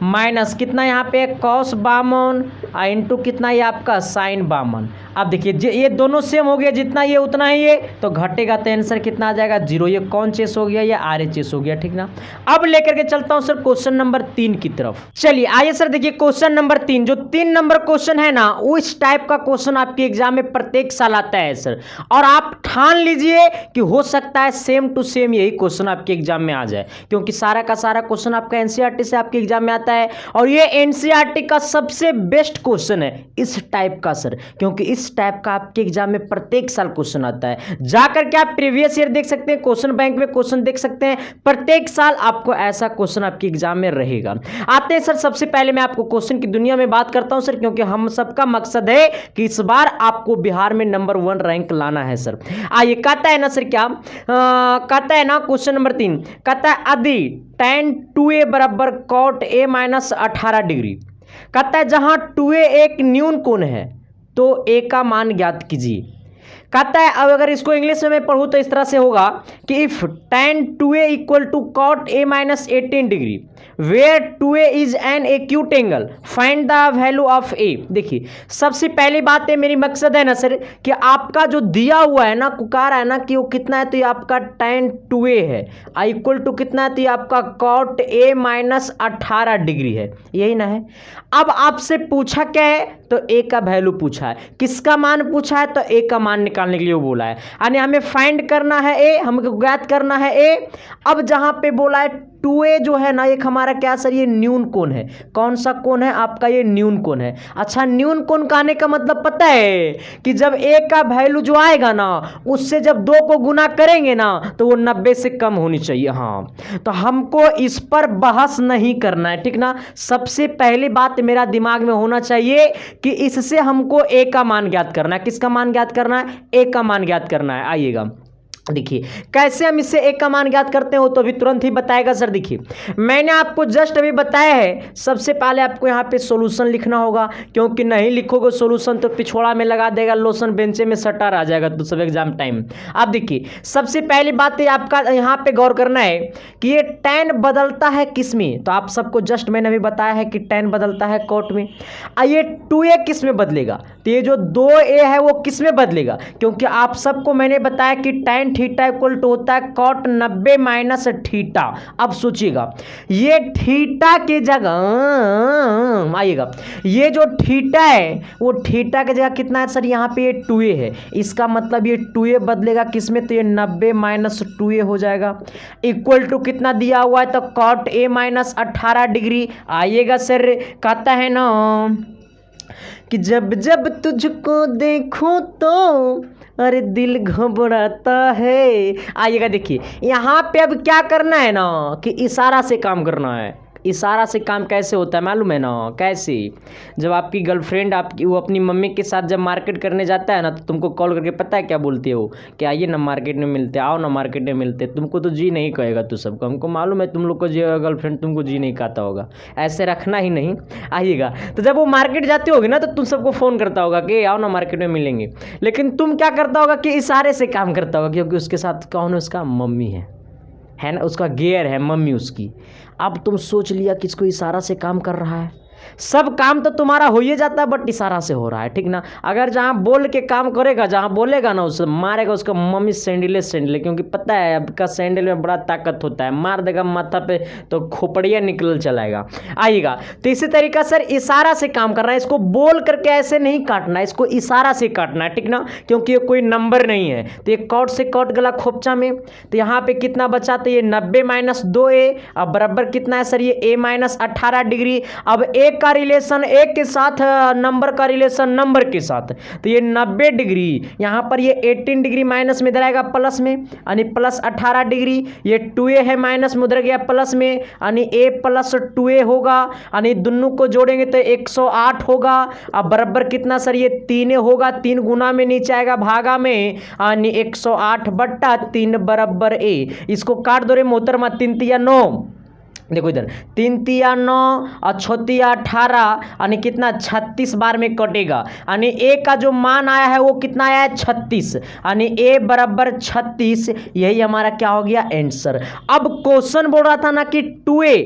माइनस कितना यहाँ पे कॉस 52 इंटू कितना ये आपका साइन 52। अब देखिए ये दोनों सेम हो गया, जितना ये उतना ही ये, तो घटेगा तो आंसर कितना आ जाएगा, 0। ये कौन चेस हो गया, ये RHS हो गया, ठीक ना। अब लेकर के चलता हूं सर क्वेश्चन नंबर 3 की तरफ। चलिए आइए सर, देखिए क्वेश्चन नंबर 3, जो 3 नंबर क्वेश्चन है ना, वो इस टाइप का क्वेश्चन आपके एग्जाम में प्रत्येक साल आता है सर, और आप ठान लीजिए कि हो सकता है सेम टू सेम यही क्वेश्चन आपके एग्जाम में आ जाए, क्योंकि सारा का सारा क्वेश्चन आपका NCERT से आपके एग्जाम में आता है, और ये NCERT का सबसे बेस्ट क्वेश्चन है इस टाइप का सर, क्योंकि इस टाइप का आपके एग्जाम में प्रत्येक साल क्वेश्चन आता है। जाकर के आप प्रीवियस ईयर देख सकते हैं, क्वेश्चन बैंक में क्वेश्चन देख सकते हैं, प्रत्येक साल आपको ऐसा क्वेश्चन आपके एग्जाम में रहेगा। आते हैं सर, सबसे पहले मैं आपको क्वेश्चन की दुनिया में बात करता हूं सर, क्योंकि हम सबका मकसद है कि इस बार आपको बिहार में नंबर 1 रैंक लाना है सर। आइए, कहता है ना सर, क्या कहता है ना, क्वेश्चन नंबर 3 कहता है यदि tan 2a बराबर cot a माइनस 18 डिग्री, कहता है जहां 2a एक न्यून कोण है तो a का मान ज्ञात कीजिए। कहता है, अब अगर इसको इंग्लिश में मैं पढ़ूँ तो इस तरह से होगा कि if tan 2a equal to cot a minus 18 degree where 2a is an acute angle, find the value of a। देखिए, सबसे पहली बात है, मेरी मकसद है ना सर कि आपका जो दिया हुआ है ना, कुकार है ना कि वो कितना है, तो ये आपका tan 2a है, इक्वल टू कितना है, तो ये आपका cot a माइनस 18 डिग्री है, यही ना है। अब आपसे पूछा क्या है, तो a का वैल्यू पूछा है, किसका मान पूछा है, तो a का मान निकालने के लिए वो बोला है, यानी हमें फाइंड करना है a, हमको ज्ञात करना है a। अब जहां पे बोला है 2a जो है ना, एक हमारा क्या सर, ये न्यून कोण है। कौन सा कोण है आपका, ये न्यून कोण है। अच्छा, न्यून कोण कहने का मतलब पता है कि जब a का वैल्यू जो आएगा ना, उससे जब 2 को गुना करेंगे ना, तो वो 90 से कम होनी चाहिए। हाँ, तो हमको इस पर बहस नहीं करना है, ठीक ना। सबसे पहली बात मेरा दिमाग में होना चाहिए कि इससे हमको a का मान ज्ञात करना है। किसका मान ज्ञात करना है, a का मान ज्ञात करना है। आइएगा, देखिए कैसे हम इससे एक का मान ज्ञात करते हो, तो अभी तुरंत ही बताएगा सर। देखिए, मैंने आपको जस्ट अभी बताया है, सबसे पहले आपको यहाँ पे सॉल्यूशन लिखना होगा, क्योंकि नहीं लिखोगे सॉल्यूशन तो पिछवाड़ा में लगा देगा लोशन, बेंचे में सटा रह जाएगा तो सब एग्जाम टाइम। अब देखिए, सबसे पहली बात है आपका यहाँ पे गौर करना है कि ये tan बदलता है किस में, तो आप सबको जस्ट मैंने अभी बताया है कि tan बदलता है cot में। ये 2a किस में बदलेगा, तो ये जो 2a है वो किस में बदलेगा, क्योंकि आप सबको मैंने बताया कि tan थीटा इक्वल टू होता है cot 90 माइनस थीटा। अब सोचिएगा, ये थीटा के जगह आइएगा, ये जो थीटा है वो थीटा के जगह कितना है सर, यहाँ पे ये 2a है, इसका मतलब ये 2a बदलेगा किस में, तो ये 90 माइनस 2a हो जाएगा, इक्वल टू कितना दिया हुआ है, तो cot a माइनस 18 डिग्री। आइएगा सर, कहता है ना कि जब जब तुझको देखूं तो अरे दिल घबराता है। आइएगा, देखिए यहाँ पे अब क्या करना है ना कि इशारा से काम करना है। इशारा से काम कैसे होता है मालूम है ना, कैसे, जब आपकी गर्लफ्रेंड आपकी वो अपनी मम्मी के साथ जब मार्केट करने जाता है ना, तो तुमको कॉल करके पता है क्या बोलते हो कि आइए ना मार्केट में मिलते, आओ ना मार्केट में मिलते। तुमको तो जी नहीं कहेगा, तो सबको हमको मालूम है तुम लोग को जो गर्लफ्रेंड तुमको जी नहीं कहता होगा, ऐसे रखना ही नहीं। आइएगा, तो जब वो मार्केट जाते होगे ना, तो तुम सबको फ़ोन करता होगा कि आओ ना मार्केट में मिलेंगे, लेकिन तुम क्या करता होगा कि इशारे से काम करता होगा, क्योंकि उसके साथ कौन है, उसका मम्मी है ना, उसका गेयर है मम्मी उसकी। अब तुम सोच लिया कि इसको इशारा से काम कर रहा है, सब काम तो तुम्हारा हो ही जाता है, बट इशारा से हो रहा है, ठीक ना। अगर जहाँ बोल के काम करेगा, जहाँ बोलेगा ना, उसे मारेगा उसका मम्मी सैंडल, क्योंकि पता है आपका सैंडल में बड़ा ताकत होता है, मार देगा माथा पे तो खोपड़िया निकल चलाएगा। आइएगा, तो इसी तरीका सर इशारा से काम करना है, इसको बोल करके ऐसे नहीं काटना है, इसको इशारा से काटना है, ठीक ना, क्योंकि ये कोई नंबर नहीं है। तो ये cot से cot गला खोपचा में, तो यहाँ पे कितना बचा, तो ये 90 माइनस 2a, अब बराबर कितना है सर, ये a माइनस 18 डिग्री। अब a एक का रिलेशन एक के साथ, नंबर का रिलेशन नंबर के साथ, तो ये 90 डिग्री, यहाँ पर ये 18 डिग्री माइनस में इधर आएगा प्लस में, यानी प्लस 18 डिग्री। ये 2a है माइनस में उधर गया प्लस में, यानी a प्लस 2a होगा, यानी दोनों को जोड़ेंगे तो 108 होगा। अब बराबर कितना सर, ये 3 होगा, 3 गुना में नीचे आएगा भागा में, यानी 108/3 बराबर a। इसको काट दो रे मोहतरमा, 3 तिया 9, देखो इधर 3 तिया 9 और 6 तिया 18, यानी कितना 36 बार में कटेगा, यानी ए का जो मान आया है वो कितना आया है 36, यानी ए बराबर 36, यही हमारा क्या हो गया आंसर। अब क्वेश्चन बोल रहा था ना कि 2a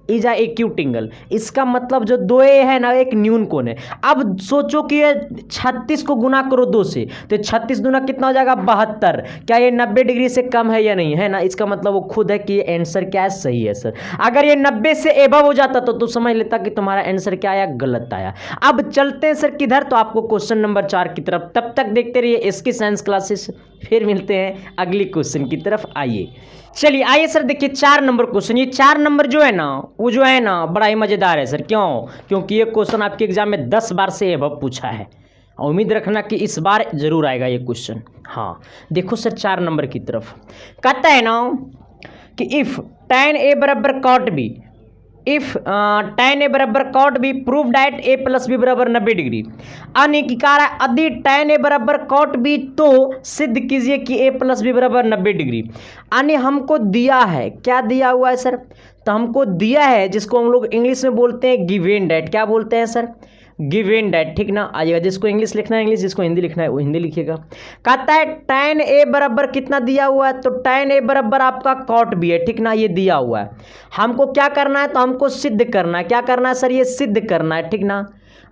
is a acute angle, इसका मतलब जो 2a है ना एक न्यून कोण है। अब सोचो कि ये 36 को गुना करो 2 से, तो 36 दूना कितना हो जाएगा 72। क्या ये 90 डिग्री से कम है या नहीं है ना, इसका मतलब वो खुद है कि ये आंसर क्या है, सही है सर। अगर ये 90 से एबव हो जाता तो समझ लेता कि तुम्हारा आंसर क्या आया, गलत आया। अब चलते हैं सर किधर, तो आपको क्वेश्चन नंबर 4 की तरफ। तब तक देखते रहिए इसकी साइंस क्लासेस, फिर मिलते हैं अगली क्वेश्चन की तरफ। आइए चलिए, आइए सर देखिए 4 नंबर क्वेश्चन। ये 4 नंबर जो है ना वो जो है ना बड़ा ही मजेदार है सर। क्यों? क्योंकि ये क्वेश्चन आपके एग्जाम में 10 बार से एबव पूछा है, उम्मीद रखना कि इस बार जरूर आएगा ये क्वेश्चन। हाँ देखो सर 4 नंबर की तरफ कहता है ना कि इफ tan a बराबर cot b, if tan a बराबर cot b prove that a plus B बराबर 90 डिग्री, यानी कि कह रहा है यदि tan a बराबर cot b तो सिद्ध कीजिए कि a प्लस बी बराबर 90 डिग्री। यानी हमको दिया है, क्या दिया हुआ है सर, तो हमको दिया है जिसको हम लोग इंग्लिश में बोलते हैं गिवन डैट। क्या बोलते हैं सर, गिवन डैट, ठीक ना। आइएगा जिसको इंग्लिश लिखना है इंग्लिश, जिसको हिंदी लिखना है वो हिंदी लिखिएगा। कहता है tan a बराबर कितना दिया हुआ है, तो tan a बराबर आपका cot b है, ठीक ना, ये दिया हुआ है। हमको क्या करना है, तो हमको सिद्ध करना है। क्या करना है सर, ये सिद्ध करना है, ठीक ना,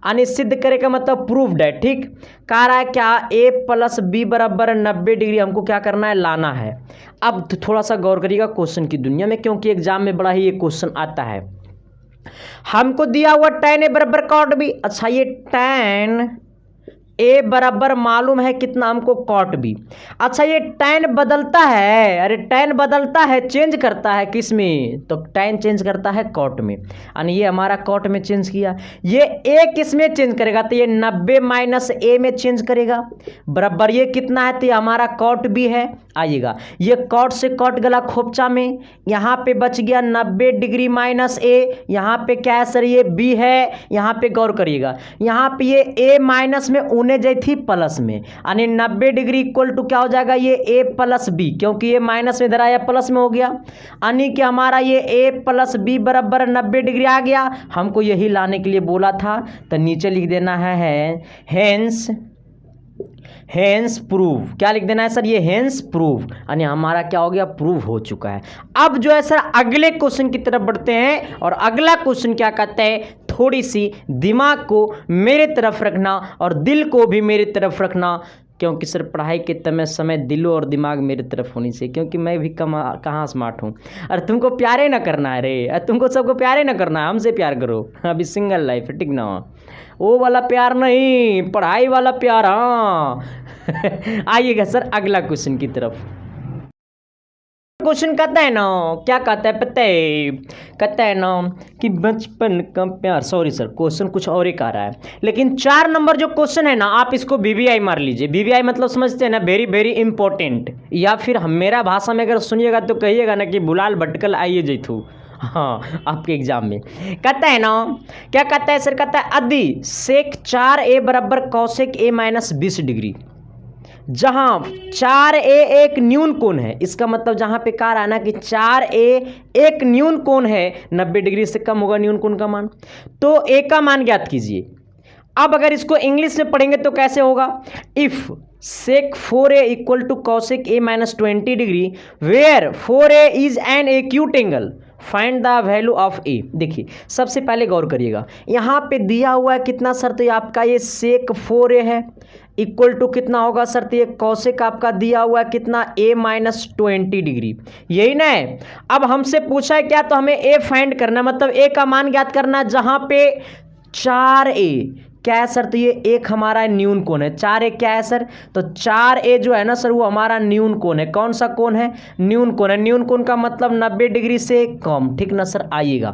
यानी सिद्ध करे का मतलब प्रूव्ड है, ठीक। कह रहा है क्या a प्लस बी बराबर 90 डिग्री हमको क्या करना है, लाना है। अब थोड़ा सा गौर करिएगा क्वेश्चन की दुनिया में, क्योंकि एग्जाम में बड़ा ही ये क्वेश्चन आता है। हमको दिया हुआ tan a बराबर cot b, अच्छा ये tan a बराबर मालूम है कितना हमको cot b। अच्छा ये tan बदलता है, अरे tan बदलता है, चेंज करता है किस में, तो tan चेंज करता है cot में, यानी ये हमारा cot में चेंज किया। ये a किस में चेंज करेगा, तो ये 90 माइनस a में चेंज करेगा, बराबर ये कितना है, तो ये हमारा cot b है। आइएगा ये cot से cot गला खोपचा में, यहाँ पे बच गया 90 डिग्री माइनस a, यहाँ पे क्या है सर, ये b है। यहाँ पे गौर करिएगा, यहाँ पे ये a माइनस में उने जाई थी प्लस में, यानी 90 डिग्री इक्वल टू क्या हो जाएगा, ये a प्लस बी, क्योंकि ये माइनस में इधर आया प्लस में हो गया, यानी कि हमारा ये a प्लस बी बराबर 90 डिग्री आ गया। हमको यही लाने के लिए बोला था, तो नीचे लिख देना है हेंस प्रूव। क्या लिख देना है सर, ये हेंस प्रूव, यानी हमारा क्या हो गया, प्रूव हो चुका है। अब जो है सर अगले क्वेश्चन की तरफ बढ़ते हैं, और अगला क्वेश्चन क्या कहता है, थोड़ी सी दिमाग को मेरे तरफ रखना और दिल को भी मेरे तरफ रखना, क्योंकि सर पढ़ाई के समय दिलो और दिमाग मेरे तरफ होनी चाहिए, क्योंकि मैं भी कहाँ स्मार्ट हूँ। अरे तुमको प्यारे ना करना है रे, तुमको सबको प्यारे ना करना है, हमसे प्यार करो। अभी सिंगल लाइफ है, ठीक ना, वो वाला प्यार नहीं, पढ़ाई वाला प्यार। हाँ आइएगा सर अगला क्वेश्चन की तरफ। क्वेश्चन कहता है ना, क्या कहता है पता है, कहता है ना कि बचपन का प्यार, सॉरी सर क्वेश्चन कुछ और ही कह रहा है, लेकिन 4 नंबर जो क्वेश्चन है ना आप इसको BBI मार लीजिए। BBI मतलब समझते हैं ना, वेरी वेरी इंपॉर्टेंट, या फिर हम मेरा भाषा में अगर सुनिएगा तो कहिएगा ना कि बुलाल भटकल आइए जैथू। हाँ आपके एग्जाम में कहता है ना, क्या कहता है सर, कहता है यदि सेक 4a बराबर कौसेक a माइनस 20 डिग्री, जहां 4a एक न्यून कोण है, इसका मतलब जहां पे कह रहा है ना कि 4a एक न्यून कोण है, 90 डिग्री से कम होगा न्यून कोण का मान, तो a का मान ज्ञात कीजिए। अब अगर इसको इंग्लिश में पढ़ेंगे तो कैसे होगा, if sec 4a equal to cosec a minus 20 degree where 4a is an acute angle, find the value of a। देखिए सबसे पहले गौर करिएगा, यहाँ पे दिया हुआ है कितना सर, तो आपका ये सेक 4a है, इक्वल टू कितना होगा सर, तो ये कौशिक आपका दिया हुआ है कितना, a माइनस 20 डिग्री, यही ना है। अब हमसे पूछा है क्या, तो हमें a फाइंड करना, मतलब a का मान ज्ञात करना, जहां पे 4a क्या है सर, तो ये एक हमारा न्यून कोण है। 4a क्या है सर, तो 4a जो है ना सर वो हमारा न्यून कोण है। कौन सा कोण है, न्यून कोण है। न्यून कोण का मतलब 90 डिग्री से कम, ठीक ना सर। आइएगा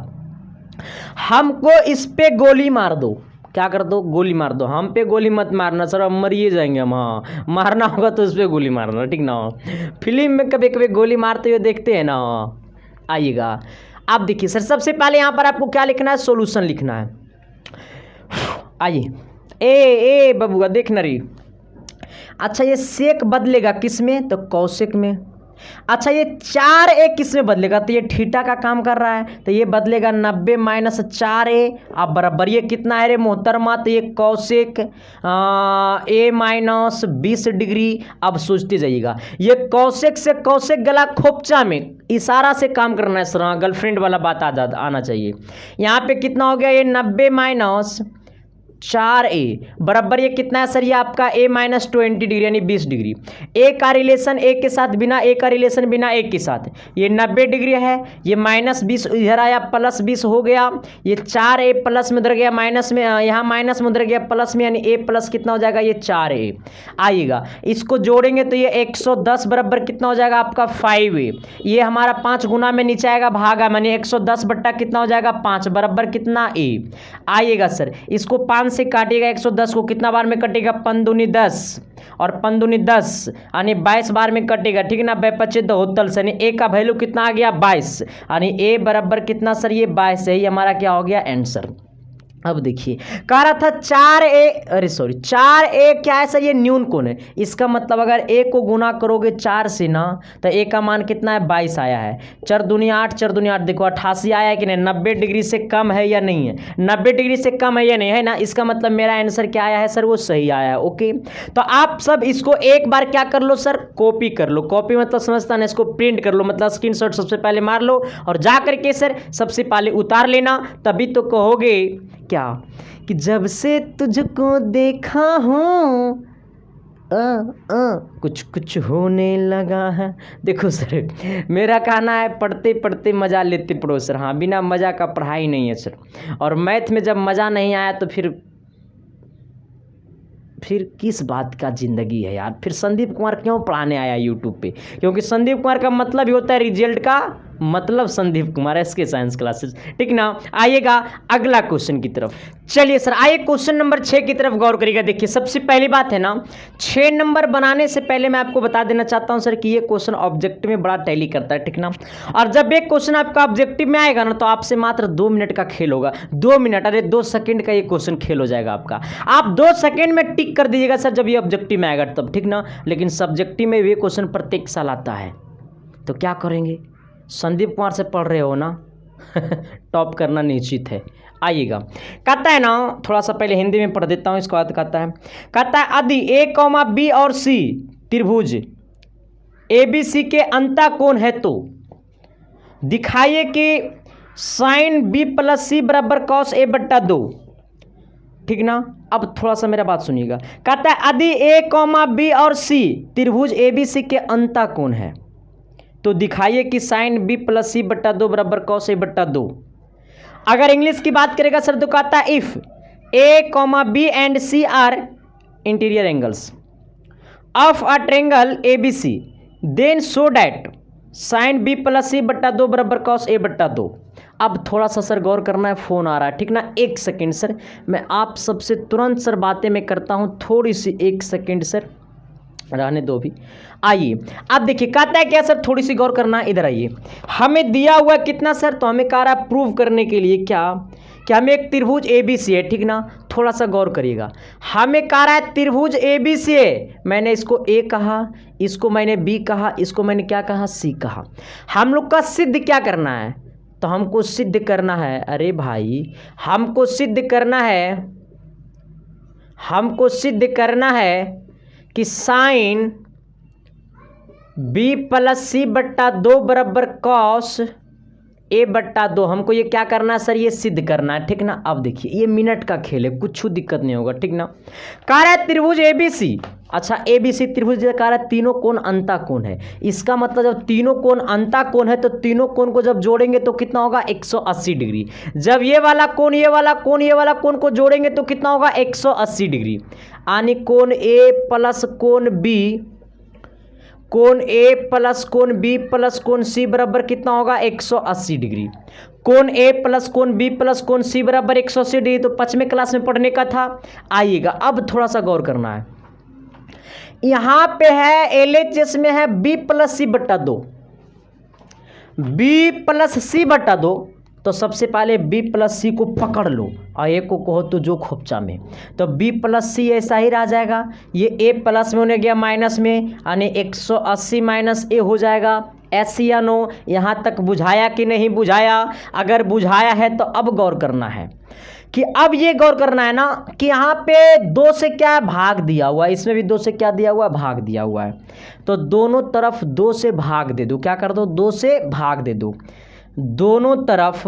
हमको इस पे गोली मार दो, क्या कर दो, गोली मार दो। हम पे गोली मत मारना सर, हम मर ही जाएंगे हम, हाँ मारना होगा तो उस पर गोली मारना, ठीक ना। फिल्म में कभी कभी गोली मारते हुए देखते हैं ना। आइएगा आप देखिए सर, सबसे पहले यहाँ पर आपको क्या लिखना है, सॉल्यूशन लिखना है। आइए ए बबुआ देखना रही। अच्छा ये सेक बदलेगा किस में, तो कौशिक में। अच्छा ये 4a किस में बदलेगा, तो ये थीटा का काम कर रहा है, तो ये बदलेगा 90 माइनस 4a। अब बराबर ये कितना है रे मोहतरमा, तो ये कौशिक a माइनस 20 डिग्री। अब सोचते जाइएगा, ये कौशिक से कौशिक गला खोपचा में इशारा से काम करना है सर, गर्लफ्रेंड वाला बात आना चाहिए। यहाँ पे कितना हो गया, ये 90 माइनस 4a बराबर ये कितना है सर, ये आपका a माइनस 20 डिग्री यानी 20 डिग्री। a का रिलेशन a के साथ बिना a का रिलेशन बिना a के साथ, ये 90 डिग्री है, ये माइनस 20 इधर आया प्लस 20 हो गया, ये 4a प्लस में उधर गया माइनस में, यहाँ माइनस में उधर गया प्लस में, यानी a प्लस कितना हो जाएगा, ये 4a आइएगा। इसको जोड़ेंगे तो ये 110 बराबर कितना हो जाएगा आपका 5a। ये हमारा 5 गुना में नीचे आएगा भागा, मानी 110 बट्टा कितना हो जाएगा 5 बराबर कितना a। आइएगा सर इसको 5 से काटिएगा, 110 को कितना बार में कटेगा, 5 दूनी 10 और 5 दूनी 10 यानी 22 बार में कटेगा, ठीक है ना। 25 होतल से यानी a का वैल्यू कितना आ गया 22, यानी a बराबर कितना सर, ये 22 है, ये हमारा क्या हो गया आंसर। अब देखिए कह रहा था 4a क्या है सर, ये न्यून कोण है। इसका मतलब अगर a को गुना करोगे 4 से ना, तो a का मान कितना है 22 आया है। 4 दूनी 8, 4 दूनी 8 देखो 88 आया है कि नहीं, 90 डिग्री से कम है या नहीं है, 90 डिग्री से कम है या नहीं है ना। इसका मतलब मेरा आंसर क्या आया है सर, वो सही आया है। ओके तो आप सब इसको एक बार क्या कर लो सर, कॉपी कर लो। कॉपी मतलब समझता ना, इसको प्रिंट कर लो, मतलब स्क्रीनशॉट सबसे पहले मार लो और जा करके सर सबसे पहले उतार लेना, तभी तो कहोगे क्या कि जब से तुझको देखा हूँ कुछ कुछ होने लगा है। देखो सर मेरा कहना है पढ़ते पढ़ते मज़ा लेते पढ़ो सर, हाँ बिना मज़ा का पढ़ाई नहीं है सर। और मैथ में जब मज़ा नहीं आया तो फिर किस बात का ज़िंदगी है यार। फिर संदीप कुमार क्यों पढ़ाने आया यूट्यूब पे, क्योंकि संदीप कुमार का मतलब ही होता है रिजल्ट का मतलब Sandeep Kumar SK science classes, ठीक ना। आइएगा अगला क्वेश्चन की तरफ, चलिए सर आइए क्वेश्चन नंबर 6 की तरफ गौर करिएगा। देखिए सबसे पहली बात है ना, 6 नंबर बनाने से पहले मैं आपको बता देना चाहता हूं सर कि ये क्वेश्चन ऑब्जेक्टिव में बड़ा टैली करता है, ठीक ना। और जब एक क्वेश्चन आपका ऑब्जेक्टिव में आएगा ना, तो आपसे मात्र 2 मिनट का खेल होगा। 2 मिनट अरे 2 सेकंड का ये क्वेश्चन खेल हो जाएगा आपका। आप 2 सेकंड में टिक कर दीजिएगा सर जब ये ऑब्जेक्टिव में आएगा तब, ठीक ना। लेकिन सब्जेक्टिव में ये क्वेश्चन प्रत्येक साल आता है, तो क्या करेंगे, संदीप कुमार से पढ़ रहे हो ना टॉप करना निश्चित है। आइएगा कहता है ना, थोड़ा सा पहले हिंदी में पढ़ देता हूँ, इसके बाद कहता है यदि a, b और c त्रिभुज ABC के अंतःकोण है तो दिखाइए कि साइन b प्लस c बराबर कॉस a बट्टा 2, ठीक ना। अब थोड़ा सा मेरा बात सुनिएगा, कहता है यदि a, b और c त्रिभुज ABC के अंतःकोण है तो दिखाइए कि साइन b प्लस सी बट्टा 2 बराबर कॉस a बट्टा 2। अगर इंग्लिश की बात करेगा सर तो कहता है if a, b and c are interior angles of a triangle ABC then show that sine b plus C बट्टा 2 बराबर कॉस a बट्टा 2। अब थोड़ा सा सर गौर करना है, फ़ोन आ रहा है, ठीक ना। 1 सेकेंड सर, मैं आप सबसे तुरंत सर बातें मैं करता हूँ, थोड़ी सी 1 सेकेंड सर रहने दो भी। आइए अब देखिए कहता है क्या सर, थोड़ी सी गौर करना, इधर आइए। हमें दिया हुआ कितना सर, तो हमें कह रहा है प्रूव करने के लिए क्या कि हमें एक त्रिभुज ABC है, ठीक ना। थोड़ा सा गौर करिएगा, हमें कह रहा है त्रिभुज ABC है, मैंने इसको A कहा, इसको मैंने B कहा, इसको मैंने क्या कहा C कहा। हम लोग का सिद्ध क्या करना है, तो हमको सिद्ध करना है, अरे भाई हमको सिद्ध करना है कि साइन b प्लस सी बट्टा 2 बराबर कॉस a बट्टा 2। हमको ये क्या करना है सर, ये सिद्ध करना है, ठीक ना। अब देखिए ये मिनट का खेल है, कुछ दिक्कत नहीं होगा, ठीक ना। कह रहा है त्रिभुज ABC, अच्छा ABC त्रिभुज कह रहा है तीनों कोण अंतःकोण है। इसका मतलब जब तीनों कोण अंतःकोण है तो तीनों कोण को जब जोड़ेंगे तो कितना होगा 180 डिग्री। जब ये वाला कोण ये वाला कोण को जोड़ेंगे तो कितना होगा 180 डिग्री, यानी कोण A प्लस कोण B, कोण A प्लस कोण B प्लस कोण C बराबर कितना होगा 180 डिग्री। कोण ए प्लस कोण बी प्लस कोण सी बराबर 180 डिग्री, तो 5वें क्लास में पढ़ने का था। आइएगा अब थोड़ा सा गौर करना है। यहां पे है LHS में है बी प्लस सी बट्टा 2, बी प्लस सी बट्टा 2, तो सबसे पहले बी प्लस सी को पकड़ लो और ए को कहो तो जो खोपचा में, तो बी प्लस सी ऐसा ही रह जाएगा। ये ए प्लस में होने गया माइनस में, यानी 180 माइनस ए हो जाएगा। एस या नो, यहाँ तक बुझाया कि नहीं बुझाया? अगर बुझाया है तो अब गौर करना है कि अब ये गौर करना है ना कि यहाँ पे 2 से क्या भाग दिया हुआ है, इसमें भी 2 से क्या दिया हुआ है, भाग दिया हुआ है। तो दोनों तरफ 2 से भाग दे दो, क्या कर दो, 2 से भाग दे दो। दोनों तरफ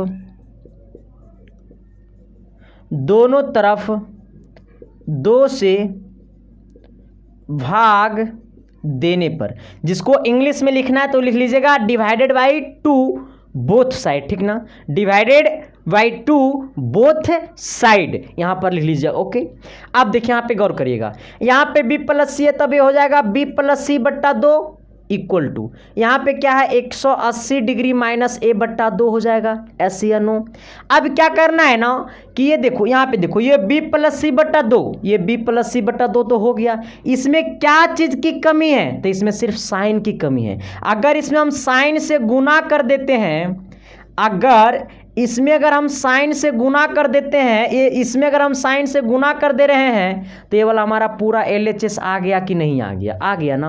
2 से भाग देने पर, जिसको इंग्लिश में लिखना है तो लिख लीजिएगा डिवाइडेड बाई 2 बोथ साइड, ठीक ना, डिवाइडेड बाई 2 बोथ साइड, यहां पर लिख लीजिए। ओके, अब देखिए यहां पे गौर करिएगा, यहां पे बी प्लस सी है तब ये हो जाएगा बी प्लस सी बट्टा 2 इक्वल टू, यहाँ पे क्या है 180 डिग्री माइनस ए बट्टा 2 हो जाएगा। एस या नो? अब क्या करना है ना कि ये देखो, यहाँ पे देखो, ये बी प्लस सी बट्टा 2, ये बी प्लस सी बट्टा 2 तो हो गया। इसमें क्या चीज़ की कमी है? तो इसमें सिर्फ साइन की कमी है। अगर इसमें हम साइन से गुना कर देते हैं, अगर इसमें अगर हम साइन से गुना कर देते हैं, ये इसमें अगर हम साइन से गुना कर दे रहे हैं तो ये वाला हमारा पूरा LHS आ गया कि नहीं आ गया? आ गया ना।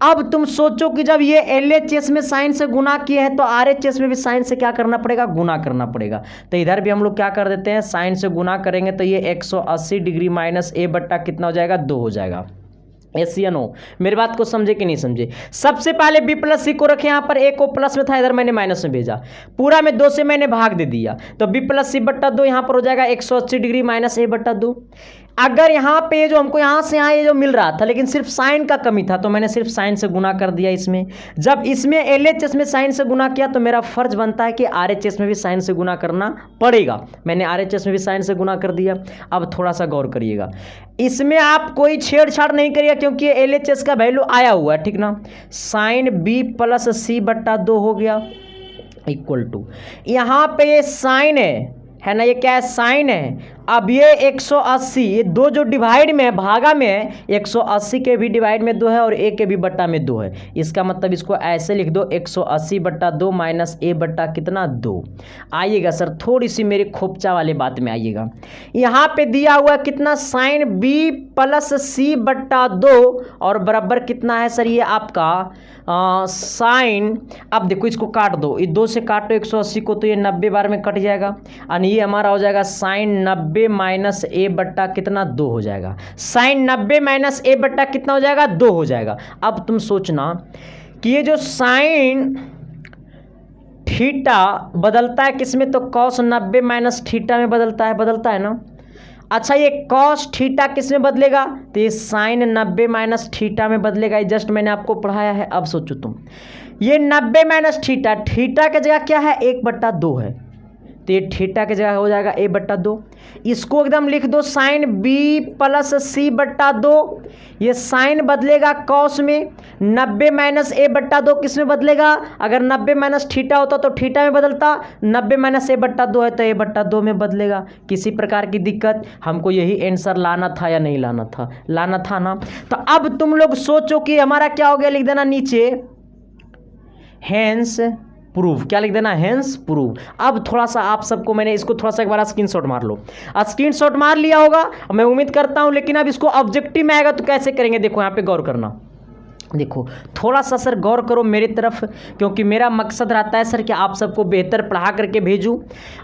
अब तुम सोचो कि जब ये LHS में साइन से गुना किए हैं तो RHS में भी साइन से क्या करना पड़ेगा? गुना करना पड़ेगा। तो इधर भी हम लोग क्या कर देते हैं, साइन से गुना करेंगे तो ये 180 डिग्री माइनस ए बट्टा कितना हो जाएगा? 2 हो जाएगा। एस या नो? मेरी बात को समझे कि नहीं समझे? सबसे पहले बी प्लस सी को रखे, यहाँ पर ए को प्लस में था, इधर मैंने माइनस में भेजा, पूरा में 2 से मैंने भाग दे दिया, तो बी प्लस सी बट्टा 2 यहाँ पर हो जाएगा 180 डिग्री माइनस ए बट्टा 2। अगर यहाँ पे जो हमको यहाँ से यहाँ ये जो मिल रहा था, लेकिन सिर्फ साइन का कमी था, तो मैंने सिर्फ साइन से गुना कर दिया इसमें। जब इसमें LHS में साइन से गुना किया तो मेरा फर्ज बनता है कि RHS में भी साइन से गुना करना पड़ेगा। मैंने RHS में भी साइन से गुना कर दिया। अब थोड़ा सा गौर करिएगा, इसमें आप कोई छेड़छाड़ नहीं करिएगा क्योंकि LHS का वैल्यू आया हुआ है, ठीक ना। साइन बी प्लस सी बट्टा 2 हो गया इक्वल टू, यहाँ पे ये साइन है ना, ये क्या है? साइन है। अब ये 180, ये 2 जो डिवाइड में है, भागा में है, 180 के भी डिवाइड में 2 है और ए के भी बट्टा में 2 है। इसका मतलब इसको ऐसे लिख दो 180 बट्टा 2 माइनस ए बट्टा कितना? 2। आइएगा सर थोड़ी सी मेरे खोपचा वाले बात में आइएगा। यहाँ पे दिया हुआ कितना? साइन बी प्लस सी बट्टा 2 और बराबर कितना है सर? ये आपका साइन, अब देखो इसको काट दो, ये 2 से काटो 180 को तो ये 90 बार में कट जाएगा, और ये हमारा हो जाएगा साइन 90 माइनस ए बट्टा कितना? 2 हो जाएगा। साइन 90 माइनस ए बट्टा कितना हो जाएगा? 2 हो जाएगा। अब तुम सोचना कि ये जो साइन थीटा बदलता है किसमें? तो कॉस 90 माइनस थीटा में बदलता है ना। अच्छा, ये कॉस थीटा किस में बदलेगा? तो ये साइन 90 माइनस थीटा में बदलेगा। ये जस्ट मैंने आपको पढ़ाया है। अब सोचो तुम, ये 90 माइनस थीटा, थीटा की जगह क्या है? 1/2 है, तो ये थीटा की जगह हो जाएगा a/2। इसको एकदम लिख दो साइन बी प्लस सी बट्टा 2, ये साइन बदलेगा कॉस में, 90 माइनस a/2 किस में बदलेगा? अगर 90 माइनस थीटा होता तो थीटा में बदलता, 90 माइनस a/2 है तो a/2 में बदलेगा। किसी प्रकार की दिक्कत? हमको यही आंसर लाना था या नहीं लाना था? लाना था ना। तो अब तुम लोग सोचो कि हमारा क्या हो गया, लिख देना नीचे हेंस प्रूव। क्या लिख देना? Hence prove. अब थोड़ा सा आप सबको मैंने इसको थोड़ा सा एक बार स्क्रीनशॉट मार लो। स्क्रीनशॉट मार लिया होगा मैं उम्मीद करता हूं, लेकिन अब इसको ऑब्जेक्टिव में आएगा तो कैसे करेंगे? देखो यहाँ पे गौर करना, देखो थोड़ा सा सर गौर करो मेरी तरफ, क्योंकि मेरा मकसद रहता है सर कि आप सबको बेहतर पढ़ा करके भेजूं।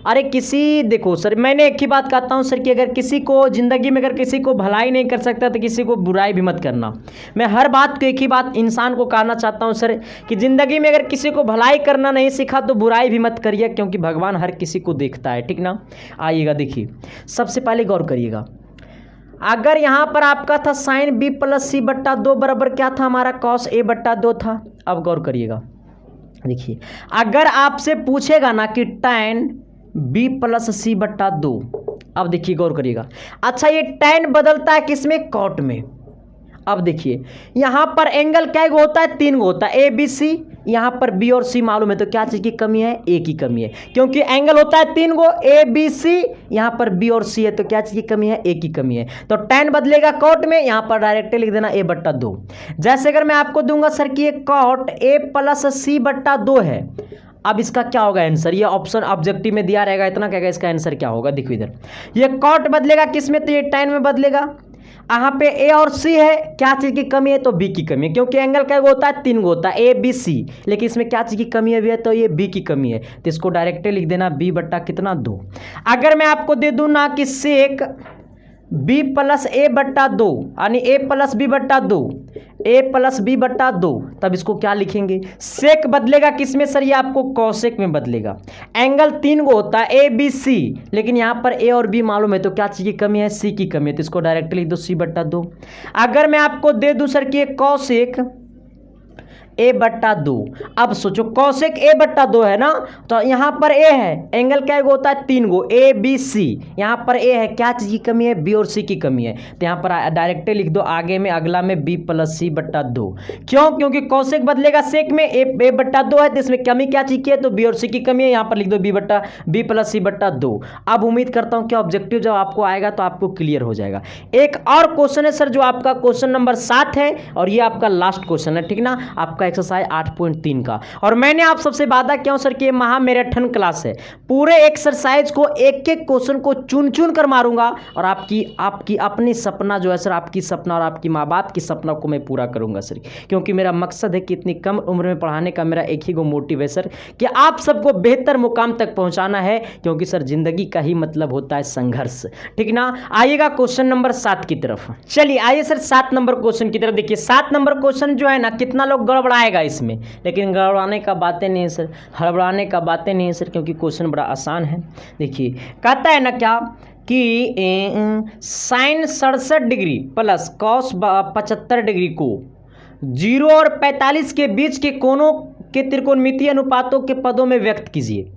अरे किसी, देखो सर मैंने एक ही बात कहता हूं सर कि अगर किसी को ज़िंदगी में अगर किसी को भलाई नहीं कर सकता तो किसी को बुराई भी मत करना। मैं हर बात को एक ही बात इंसान को कहना चाहता हूं सर कि ज़िंदगी में अगर किसी को भलाई करना नहीं सीखा तो बुराई भी मत करिए, क्योंकि भगवान हर किसी को देखता है, ठीक ना। आइएगा देखिए, सबसे पहले गौर करिएगा, अगर यहाँ पर आपका था साइन बी प्लस सी बट्टा 2 बराबर क्या था हमारा? कॉस a/2 था। अब गौर करिएगा, देखिए अगर आपसे पूछेगा ना कि टैन बी प्लस सी बट्टा 2, अब देखिए गौर करिएगा, अच्छा ये टैन बदलता है किसमें? कॉट में। अब देखिए यहाँ पर एंगल क्या होता है? 3 होता है, ABC, यहाँ पर बी और सी मालूम है, तो क्या चीज़ की कमी है? ए की कमी है, क्योंकि एंगल होता है 3 गो, ए बी सी, यहाँ पर बी और सी है, तो क्या चीज़ की कमी है? ए की कमी है। तो tan बदलेगा कॉट में, यहाँ पर डायरेक्ट लिख देना a/2। जैसे अगर मैं आपको दूंगा सर कि ये कॉट a + c/2 है, अब इसका क्या होगा आंसर? ये ऑप्शन ऑब्जेक्टिव में दिया रहेगा, इतना कहेगा इसका आंसर क्या होगा। देखो इधर, ये कॉट बदलेगा किस में? तो ये tan में बदलेगा। यहाँ पे ए और सी है, क्या चीज़ की कमी है? तो बी की कमी है, क्योंकि एंगल क्या होता है? 3 गो होता है, ए बी सी, लेकिन इसमें क्या चीज़ की कमी है? तो ये बी की कमी है, तो इसको डायरेक्टली लिख देना b/2। अगर मैं आपको दे दूँ ना कि सेक b + a/2 यानी a + b/2, a + b/2, तब इसको क्या लिखेंगे? सेक बदलेगा किस में सर? ये आपको कॉसेक में बदलेगा। एंगल 3 गो होता है, ए बी सी, लेकिन यहाँ पर ए और बी मालूम है, तो क्या चीज़ की कमी है? सी की कमी है, तो इसको डायरेक्टली लिख दो c/2। अगर मैं आपको दे दूँ सर कि ये कॉसेक a/2, अब सोचो कॉसेक a/2 है ना, तो यहाँ पर a है, एंगल क्या होता है? 3 गो, ए बी सी, यहाँ पर a है, क्या चीज़ की कमी है? बी और सी की कमी है, तो यहाँ पर डायरेक्टली लिख दो आगे में अगला में b + c/2। क्यों? क्योंकि कॉसेक बदलेगा सेक में, a/2 है, तो इसमें कमी क्या चीज़ की है? तो बी और सी की कमी है, यहाँ पर लिख दो b + c/2। अब उम्मीद करता हूँ कि ऑब्जेक्टिव जब आपको आएगा तो आपको क्लियर हो जाएगा। एक और क्वेश्चन है सर, जो आपका क्वेश्चन नंबर 7 है, और ये आपका लास्ट क्वेश्चन है, ठीक ना, आपका एक्सरसाइज 8.3 का। और मैंने आप सबसे वादा किया हूं सर कि ये महामैराथन क्लास है, पूरे एक्सरसाइज को एक एक क्वेश्चन को चुन चुन कर मारूंगा, और आपकी अपनी सपना जो है सर, आपकी सपना और आपकी माँ बाप की सपना को मैं पूरा करूंगा सर, क्योंकि मेरा मकसद है कि इतनी कम उम्र में पढ़ाने का मेरा एक ही गो मोटिव है सर, कि आप सबको बेहतर मुकाम तक पहुंचाना है, क्योंकि सर जिंदगी का ही मतलब होता है संघर्ष, ठीक ना। आइएगा क्वेश्चन नंबर 7 की तरफ, चलिए आइए सर 7 नंबर क्वेश्चन की तरफ। देखिए 7 नंबर क्वेश्चन जो है ना, कितना लोग गड़बड़ाएगा इसमें, लेकिन गड़बड़ाने का बातें नहीं है सर, हड़बड़ाने का बातें नहीं है सर, क्योंकि क्वेश्चन बड़ा आसान है। देखिए कहता है ना क्या कि sin 67 degree plus cos 75 degree को 0 और 45 के बीच के कोणों के त्रिकोणमितीय अनुपातों के पदों में व्यक्त कीजिए।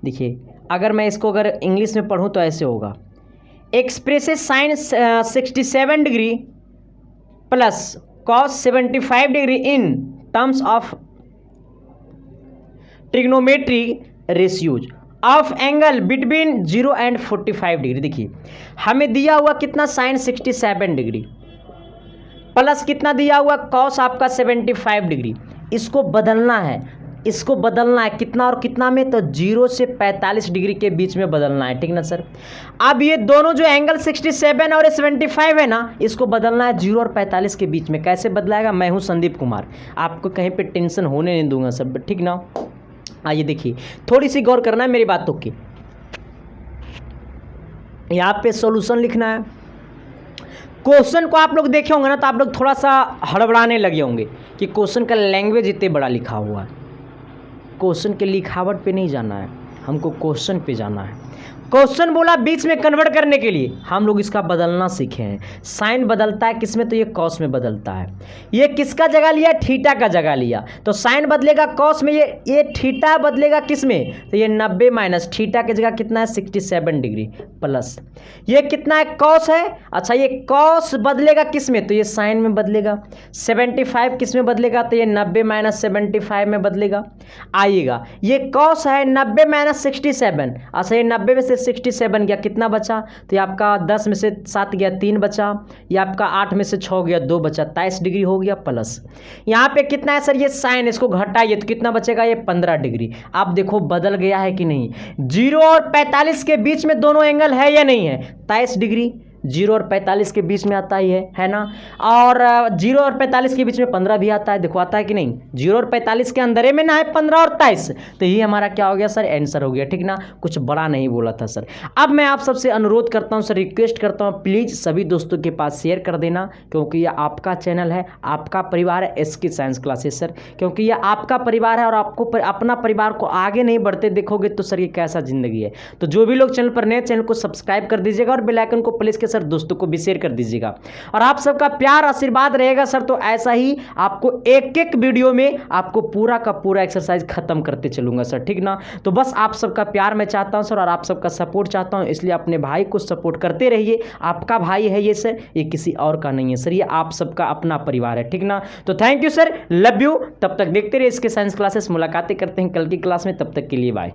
देखिए अगर मैं इसको अगर इंग्लिश में पढ़ूं तो ऐसे होगा, expresses sin 67 degree plus cos 75 degree in terms of trigonometry ratios of angle between 0 and 45 degree. देखिए हमें दिया हुआ कितना sin 67 डिग्री प्लस कितना दिया हुआ cos आपका 75 डिग्री, इसको बदलना है, इसको बदलना है कितना और कितना में, तो 0 से 45 डिग्री के बीच में बदलना है, ठीक ना सर। अब ये दोनों जो एंगल 67 और 75 है ना, इसको बदलना है 0 और 45 के बीच में। कैसे बदलाएगा? मैं हूँ संदीप कुमार, आपको कहीं पे टेंशन होने नहीं दूंगा सब, ठीक ना। आइए देखिए, थोड़ी सी गौर करना है मेरी बातों की। यहाँ पे सॉल्यूशन लिखना है। क्वेश्चन को आप लोग देखे होंगे ना, तो आप लोग थोड़ा सा हड़बड़ाने लगे होंगे कि क्वेश्चन का लैंग्वेज इतने बड़ा लिखा हुआ है। क्वेश्चन के लिखावट पे नहीं जाना है, हमको क्वेश्चन पे जाना है। क्वेश्चन बोला बीच में कन्वर्ट करने के लिए, हम लोग इसका बदलना सीखे हैं। साइन बदलता है किस में? तो ये कॉस में बदलता है। ये किसका जगह लिया? थीटा का जगह लिया, तो साइन बदलेगा कॉस में, ये थीटा बदलेगा किस में? तो ये 90 माइनस थीटा की जगह कितना है? 67 डिग्री प्लस ये कितना है? कॉस है। अच्छा ये कॉस बदलेगा किस में? तो ये साइन में बदलेगा। 75 किस में बदलेगा? तो ये 90 माइनस 75 में बदलेगा। आइएगा ये कॉस है 90 माइनस 67। अच्छा ये 90 में से 67 गया, कितना बचा? तो ये आपका 10 में से 7 गया, 3 बचा। ये आपका 8 में से 6 गया, 2 बचा, 23 डिग्री हो गया प्लस। यहाँ पे कितना है सर? ये साइन, इसको घटाइए तो कितना बचेगा? ये 15 डिग्री। आप देखो बदल गया है कि नहीं। 0 और 45 के बीच में दोनों एंगल है या नहीं है? 23 डिग्री 0 और 45 के बीच में आता ही है ना। और 0 और 45 के बीच में 15 भी आता है, देखो आता है कि नहीं। 0 और 45 के अंदर में ना है 15 और 23, तो ये हमारा क्या हो गया सर? आंसर हो गया, ठीक ना। कुछ बड़ा नहीं बोला था सर। अब मैं आप सबसे अनुरोध करता हूँ सर, रिक्वेस्ट करता हूँ, प्लीज़ सभी दोस्तों के पास शेयर कर देना, क्योंकि ये आपका चैनल है, आपका परिवार है SK साइंस क्लासेस सर, क्योंकि ये आपका परिवार है और आपको अपना परिवार को आगे नहीं बढ़ते देखोगे तो सर ये कैसा ज़िंदगी है। तो जो भी लोग चैनल पर नए, चैनल को सब्सक्राइब कर दीजिएगा और बेल आइकन को प्लेस के सर दोस्तों को भी शेयर कर दीजिएगा। और आप सबका प्यार आशीर्वाद रहेगा सर तो ऐसा ही आपको एक एक वीडियो में आपको पूरा का पूरा एक्सरसाइज खत्म करते चलूंगा सर, ठीक ना। तो बस आप सबका प्यार मैं चाहता हूं सर और आप सबका सपोर्ट चाहता हूं, इसलिए अपने भाई को सपोर्ट करते रहिए। आपका भाई है ये सर, ये किसी और का नहीं है सर, ये आप सबका अपना परिवार है, ठीक ना। तो thank you sir, love you. तब तक देखते रहिए इसके साइंस क्लासेस, मुलाकातें करते हैं कल की क्लास में, तब तक के लिए बाय।